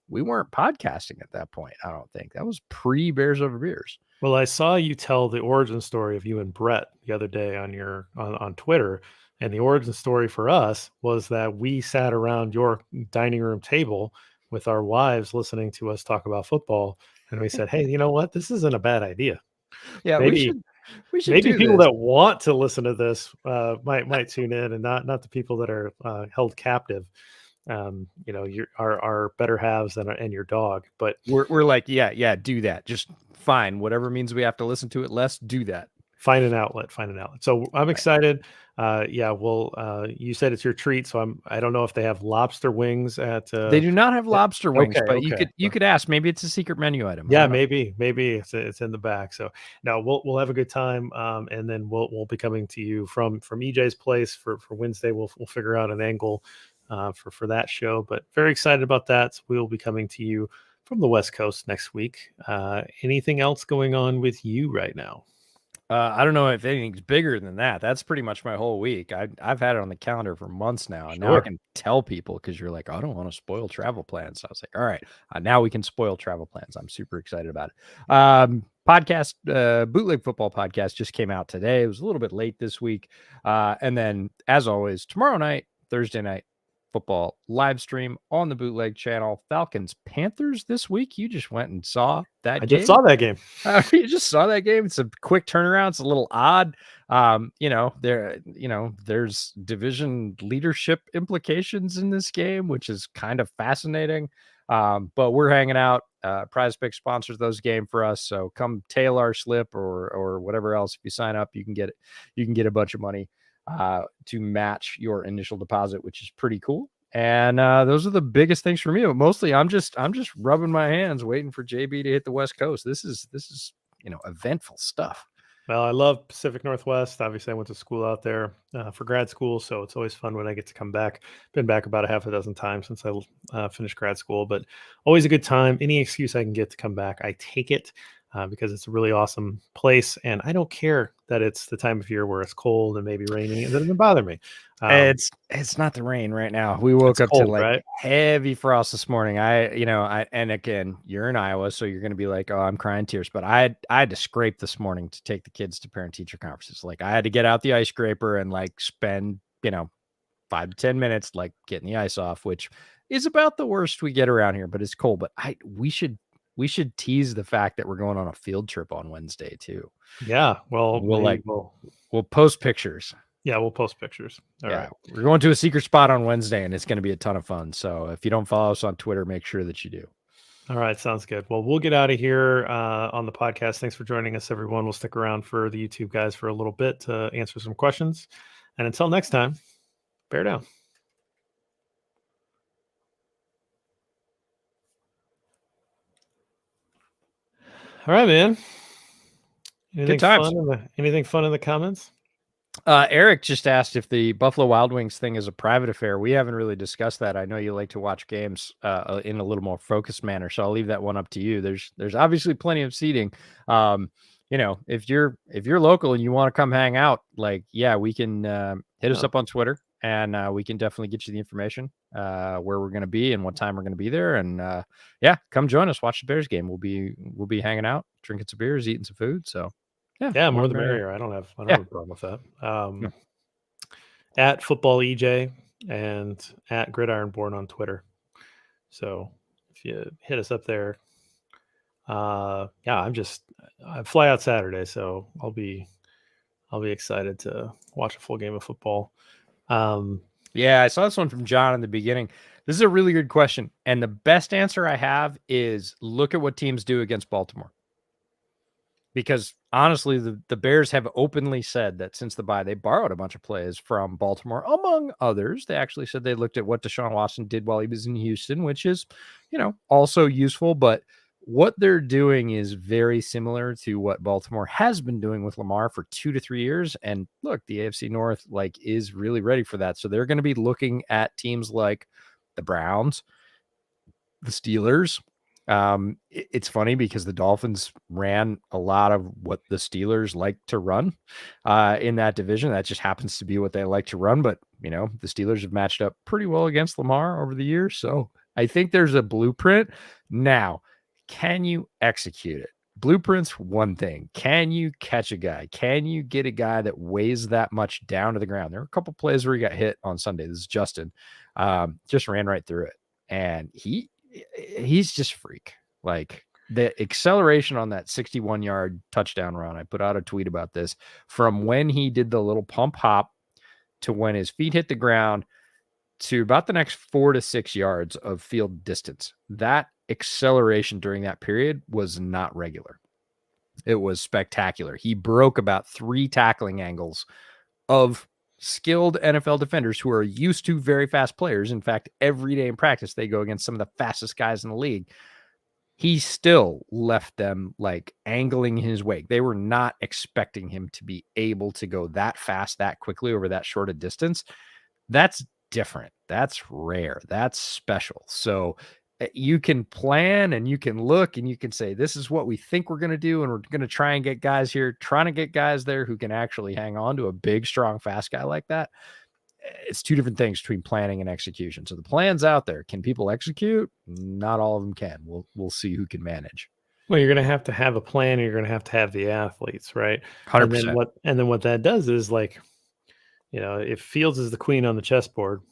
we weren't podcasting at that point. I don't think that was pre Bears Over Beers. Well, I saw you tell the origin story of you and Brett the other day on Twitter, and the origin story for us was that we sat around your dining room table with our wives listening to us talk about football, and we said, "Hey, you know what? This isn't a bad idea. Yeah, Maybe we should maybe do people this. that want to listen to this might tune in, and not the people that are held captive. Our better halves and your dog, but." We're like, yeah, do that. Just fine. Whatever means we have to listen to it less, do that. Find an outlet, find an outlet. So I'm Right. excited. Yeah, well, you said it's your treat, so I don't know if they have lobster wings at, They do not have lobster wings, okay, but you okay. could you could ask. Maybe it's a secret menu item. I Yeah, don't know. maybe it's in the back. So no, we'll have a good time, and then we'll be coming to you from EJ's place for Wednesday. We'll figure out an angle for that show, but very excited about that. So we will be coming to you from the West Coast next week. Anything else going on with you right now? I don't know if anything's bigger than that. That's pretty much my whole week. I've had it on the calendar for months now, and now I Sure. can tell people because you're like, I don't want to spoil travel plans. So I was like, all right, now we can spoil travel plans. I'm super excited about it. Podcast, bootleg football podcast just came out today. It was a little bit late this week, and then as always, tomorrow night, Thursday night. Football live stream on the bootleg channel. Falcons Panthers this week. You just went and saw that I just game. saw that game. You just saw that game. It's a quick turnaround. It's a little odd. There's division leadership implications in this game, which is kind of fascinating. But we're hanging out. Prize Pick sponsors those game for us, so come tail our slip or whatever else. If you sign up, you can get it. You can get a bunch of money to match your initial deposit, which is pretty cool. And those are the biggest things for me. But mostly, I'm just rubbing my hands, waiting for JB to hit the West Coast. This is eventful stuff. Well, I love Pacific Northwest. Obviously, I went to school out there for grad school, so it's always fun when I get to come back. Been back about a half a dozen times since I finished grad school, but always a good time. Any excuse I can get to come back, I take it because it's a really awesome place, and I don't care that it's the time of year where it's cold and maybe raining. It doesn't bother me. It's not the rain right now. We woke It's up to cold, like right? heavy frost this morning. And again, you're in Iowa, so you're gonna be like, oh, I'm crying tears. But I had to scrape this morning to take the kids to parent teacher conferences. Like I had to get out the ice scraper and like spend 5 to 10 minutes like getting the ice off, which is about the worst we get around here. But it's cold. But we should tease the fact that we're going on a field trip on Wednesday too. Yeah. Well, We'll post pictures. Yeah, we'll post pictures. All right. We're going to a secret spot on Wednesday, and it's going to be a ton of fun. So if you don't follow us on Twitter, make sure that you do. All right, sounds good. Well, we'll get out of here on the podcast. Thanks for joining us, everyone. We'll stick around for the YouTube guys for a little bit to answer some questions. And until next time, bear down. All right, man. Anything Good times. fun in the comments? Eric just asked if the Buffalo Wild Wings thing is a private affair. We haven't really discussed that. I know you like to watch games in a little more focused manner, so I'll leave that one up to you. There's obviously plenty of seating. if you're local and you want to come hang out, like, yeah, we can hit us up on Twitter, and we can definitely get you the information where we're going to be and what time we're going to be there. And yeah, come join us, watch the Bears game. We'll be hanging out, drinking some beers, eating some food. So yeah, more the merrier. I don't have a problem with that. No. At football EJ and at Gridironborn on Twitter. So if you hit us up there, yeah, I fly out Saturday, so I'll be excited to watch a full game of football. Yeah, I saw this one from John in the beginning. This is a really good question, and the best answer I have is look at what teams do against Baltimore. Because honestly, the Bears have openly said that since the bye, they borrowed a bunch of plays from Baltimore, among others. They actually said they looked at what Deshaun Watson did while he was in Houston, which is, also useful. But what they're doing is very similar to what Baltimore has been doing with Lamar for 2 to 3 years. And look, the AFC North is really ready for that. So they're going to be looking at teams like the Browns, the Steelers. It's funny because the Dolphins ran a lot of what the Steelers like to run in that division. That just happens to be what they like to run. But, the Steelers have matched up pretty well against Lamar over the years. So I think there's a blueprint. Now, can you execute it? Blueprint's one thing. Can you catch a guy? Can you get a guy that weighs that much down to the ground? There are a couple plays where he got hit on Sunday. This is Justin. Just ran right through it. And he's just freak. Like the acceleration on that 61-yard touchdown run. I put out a tweet about this from when he did the little pump hop to when his feet hit the ground to about the next 4 to 6 yards of field distance. That acceleration during that period was not regular. It was spectacular. He broke about 3 tackling angles of skilled NFL defenders who are used to very fast players. In fact, every day in practice, they go against some of the fastest guys in the league. He still left them angling his wake. They were not expecting him to be able to go that fast, that quickly over that short a distance. That's different. That's rare. That's special. So you can plan and you can look and you can say, this is what we think we're going to do. And we're going to try and get guys here, trying to get guys there who can actually hang on to a big, strong, fast guy like that. It's two different things between planning and execution. So the plan's out there. Can people execute? Not all of them can. We'll see who can manage. Well, you're going to have a plan, and you're going to have the athletes, right? 100%. And then what that does is if Fields is the queen on the chessboard,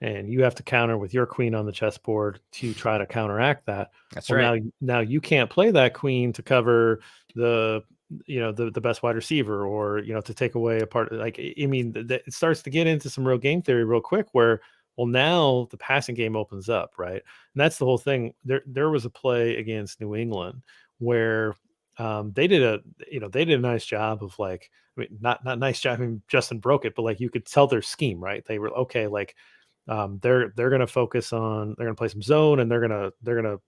and you have to counter with your queen on the chessboard to try to counteract that. That's right. Now you can't play that queen to cover the best wide receiver, or to take away a part. It starts to get into some real game theory real quick where, well, now the passing game opens up, right? And that's the whole thing. There was a play against New England where they did a nice job of not nice job. I mean, Justin broke it, but you could tell their scheme, right? They were okay. They're going to focus on, they're going to play some zone, and they're going to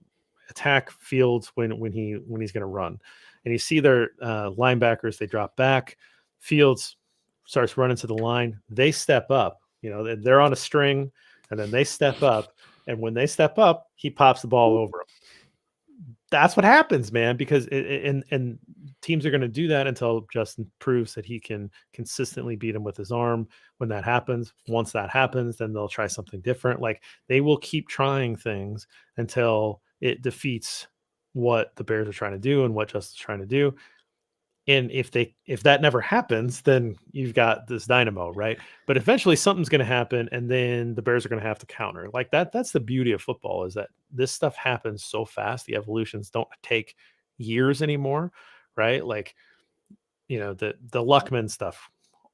attack Fields when he's going to run. And you see their linebackers, they drop back. Fields starts running to the line. They step up. They're on a string, and then they step up. And when they step up, he pops the ball over them. That's what happens, man, because and teams are going to do that until Justin proves that he can consistently beat him with his arm. When that happens, once that happens, then they'll try something different. They will keep trying things until it defeats what the Bears are trying to do and what Justin's trying to do. And if that never happens, then you've got this dynamo, right? But eventually something's going to happen, and then the Bears are going to have to counter. That's the beauty of football, is that this stuff happens so fast. The evolutions don't take years anymore, right? The Luckman stuff,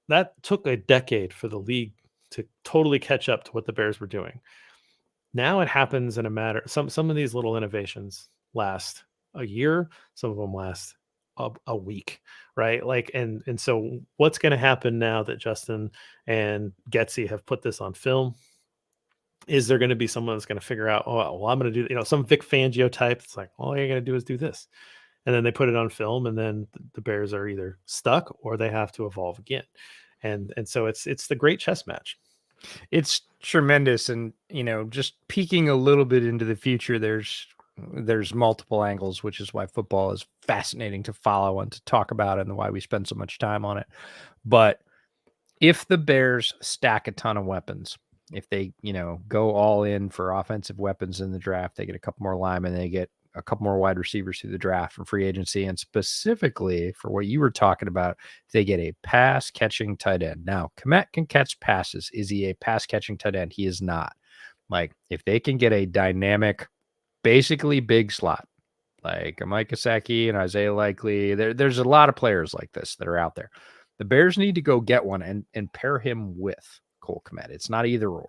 that took a decade for the league to totally catch up to what the Bears were doing. Now it happens in a matter. Some of these little innovations last a year. Some of them last a week, right? And so what's going to happen now that Justin and Getsy have put this on film? Is there going to be someone that's going to figure out, oh, well, I'm going to do, some Vic Fangio type? It's all you're going to do is do this. And then they put it on film, and then the Bears are either stuck or they have to evolve again. And so it's the great chess match. It's tremendous. And, just peeking a little bit into the future, there's there's multiple angles, which is why football is fascinating to follow and to talk about, and why we spend so much time on it. But if the Bears stack a ton of weapons, if they, go all in for offensive weapons in the draft, they get a couple more linemen, they get a couple more wide receivers through the draft from free agency, and specifically for what you were talking about, they get a pass catching tight end. Now, Kmet can catch passes. Is he a pass catching tight end? He is not. Like, if they can get a dynamic, basically big slot, like a Mike Gesicki and Isaiah Likely, there's a lot of players like this that are out there. The Bears need to go get one and pair him with Cole Kmet. It's not either or,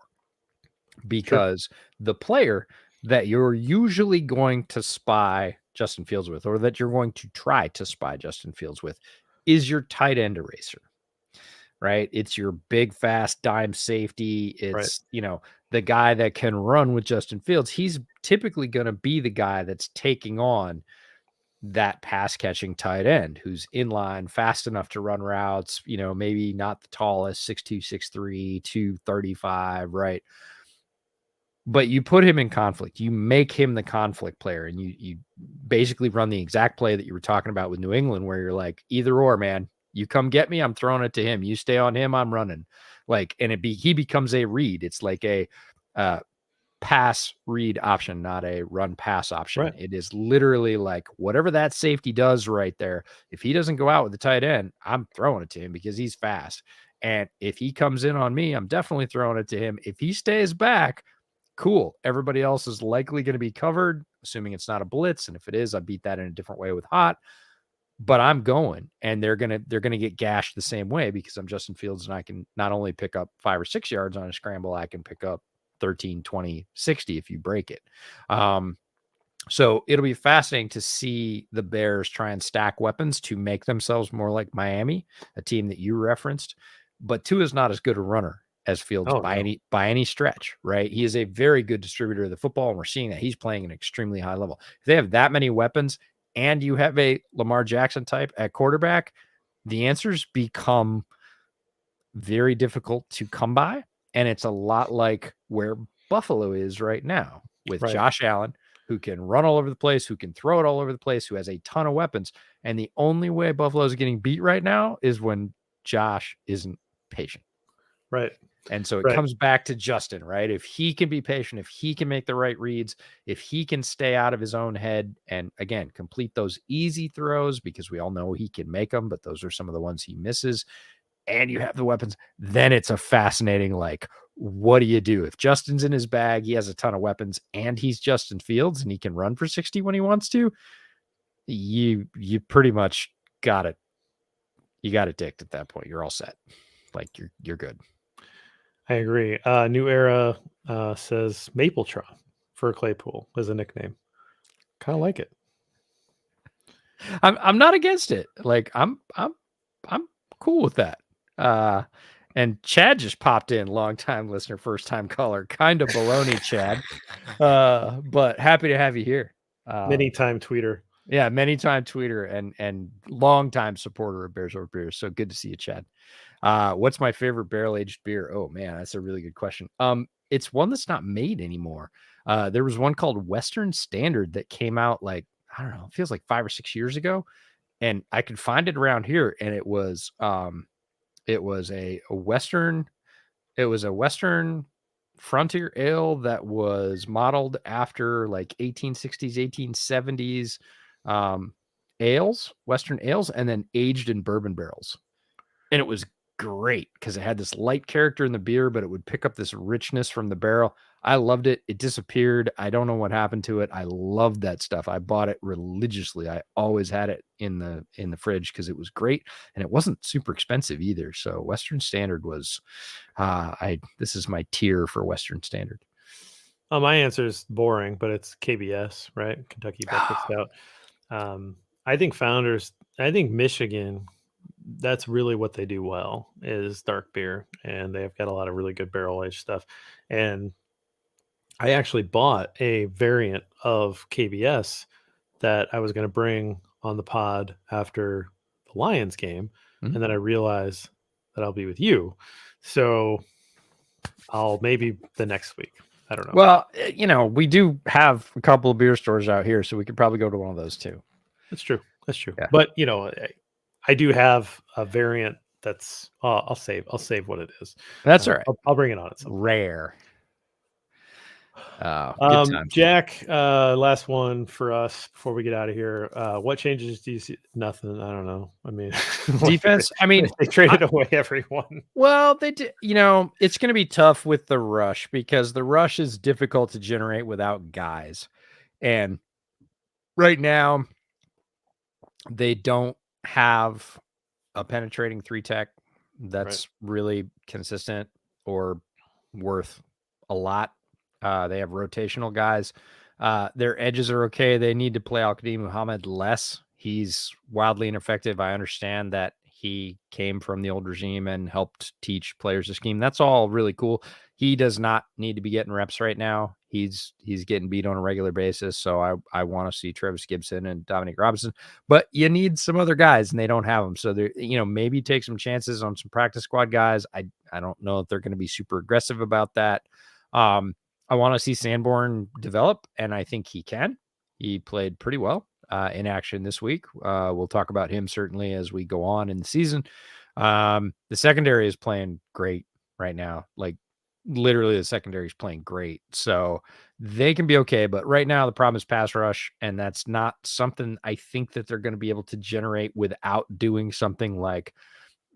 because the player that you're usually going to spy Justin Fields with, or that you're going to try to spy Justin Fields with, is your tight end eraser, right? It's your big, fast dime safety. It's, the guy that can run with Justin Fields. He's typically going to be the guy that's taking on that pass catching tight end who's in line, fast enough to run routes, maybe not the tallest, 6'2", 6'3", 235, right? But you put him in conflict. You make him the conflict player, and you basically run the exact play that you were talking about with New England, where you're like, either or, man. You come get me, I'm throwing it to him. You stay on him, I'm running. And he becomes a read. It's like a pass read option, not a run pass option. Right. It is literally like whatever that safety does right there. If he doesn't go out with the tight end, I'm throwing it to him because he's fast. And if he comes in on me, I'm definitely throwing it to him. If he stays back, cool. Everybody else is likely going to be covered, assuming it's not a blitz. And if it is, I beat that in a different way with hot. But I'm going, and they're gonna get gashed the same way because I'm Justin Fields, and I can not only pick up 5 or 6 yards on a scramble, I can pick up 13, 20, 60 if you break it. So it'll be fascinating to see the Bears try and stack weapons to make themselves more like Miami, a team that you referenced. But Tua is not as good a runner as Fields by any stretch, right? He is a very good distributor of the football, and we're seeing that he's playing an extremely high level. If they have that many weapons and you have a Lamar Jackson type at quarterback, the answers become very difficult to come by. And it's a lot like where Buffalo is right now with Josh Allen, who can run all over the place, who can throw it all over the place, who has a ton of weapons. And the only way Buffalo is getting beat right now is when Josh isn't patient. Right. And so it comes back to Justin, right? If he can be patient, if he can make the right reads, if he can stay out of his own head and, again, complete those easy throws, because we all know he can make them, but those are some of the ones he misses, and you have the weapons, then it's a fascinating, like, what do you do? If Justin's in his bag, he has a ton of weapons, and he's Justin Fields, and he can run for 60 when he wants to, you pretty much got it. You got it dicked at that point. You're all set. Like, you're good. I agree. New Era says Mapletron for Claypool as a nickname. Kind of like it. I'm not against it. Like, I'm cool with that. And Chad just popped in, longtime listener, first time caller, kind of baloney, Chad. But happy to have you here. Many time tweeter. Yeah, many time tweeter and longtime supporter of Bears Over Beers. So good to see you, Chad. What's my favorite barrel aged beer? Oh man, that's a really good question. It's one that's not made anymore. There was one called Western Standard that came out like, I don't know, it feels like 5 or 6 years ago, and I could find it around here. And it was a Western frontier ale that was modeled after like 1860s, 1870s ales, Western ales, and then aged in bourbon barrels. And it was great because it had this light character in the beer, but it would pick up this richness from the barrel. I loved it. It disappeared. I don't know what happened to it. I loved that stuff. I bought it religiously. I always had it in the fridge because it was great, and it wasn't super expensive either. So Western Standard was, this is my tier for Western Standard. My answer is boring, but it's KBS, right? Kentucky Breakfast Stout. I think Michigan, that's really what they do well is dark beer, and they've got a lot of really good barrel aged stuff. And I actually bought a variant of KBS that I was going to bring on the pod after the Lions game. And then I realized that I'll be with you. So I'll maybe the next week. I don't know. Well, we do have a couple of beer stores out here, so we could probably go to one of those too. That's true. That's true. Yeah. But I do have a variant that's I'll save what it is. That's all right. I'll bring it on at some point. Rare. Good times. Jack, last one for us before we get out of here. What changes do you see? Nothing. I don't know. I mean, Defense. I mean, they traded away everyone. well, they did. It's going to be tough with the rush because the rush is difficult to generate without guys, and right now they don't have a penetrating 3-tech that's really consistent or worth a lot. They have rotational guys. Their edges are okay. They need to play Al-Qadim Muhammad less. He's wildly ineffective. I understand that he came from the old regime and helped teach players the scheme. That's all really cool. He does not need to be getting reps right now. He's getting beat on a regular basis. So I want to see Travis Gibson and Dominic Robinson, but you need some other guys and they don't have them. So they're, maybe take some chances on some practice squad guys. I don't know if they're going to be super aggressive about that. I want to see Sanborn develop, and I think he can. He played pretty well in action this week. We'll talk about him certainly as we go on in the season. The secondary is playing great right now. Like literally the secondary is playing great. So they can be okay. But right now the problem is pass rush, and that's not something I think that they're going to be able to generate without doing something like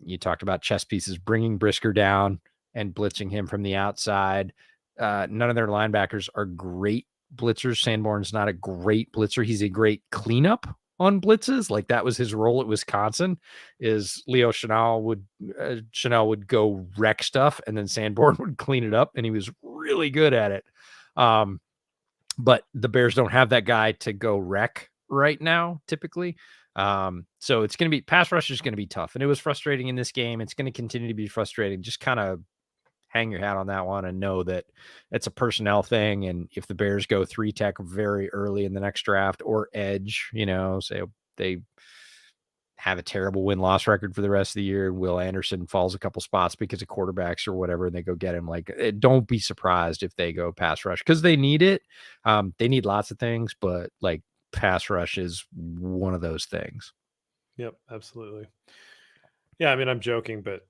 you talked about chess pieces, bringing Brisker down and blitzing him from the outside. None of their linebackers are great blitzers. Sanborn's not a great blitzer. He's a great cleanup on blitzes. Like that was his role at Wisconsin. Is Leo Chanel would go wreck stuff, and then Sanborn would clean it up, and he was really good at it. But the Bears don't have that guy to go wreck right now, typically. So it's going to be pass rush is going to be tough, and it was frustrating in this game. It's going to continue to be frustrating. Just kind of hang your hat on that one and know that it's a personnel thing. And if the Bears go 3-tech very early in the next draft or edge, say they have a terrible win-loss record for the rest of the year, Will Anderson falls a couple spots because of quarterbacks or whatever, and they go get him. Like, don't be surprised if they go pass rush because they need it. They need lots of things, but like pass rush is one of those things. Yep, absolutely. Yeah, I mean, I'm joking, but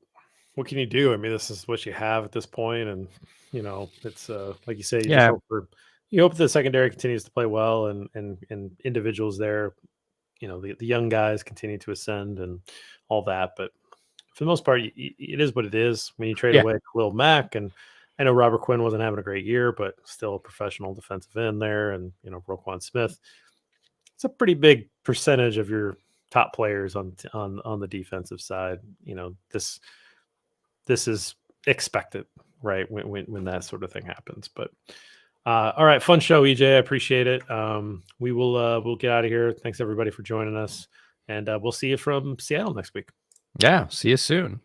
what can you do? I mean, this is what you have at this point, and it's like you say, you hope the secondary continues to play well, and individuals there, the young guys continue to ascend and all that. But for the most part, it is what it is. When you trade away Khalil Mack, and I know Robert Quinn wasn't having a great year, but still a professional defensive end there, and Roquan Smith. It's a pretty big percentage of your top players on the defensive side. This is expected, right? When that sort of thing happens. But all right, fun show, EJ. I appreciate it. We'll get out of here. Thanks everybody for joining us, and we'll see you from Seattle next week. Yeah, see you soon.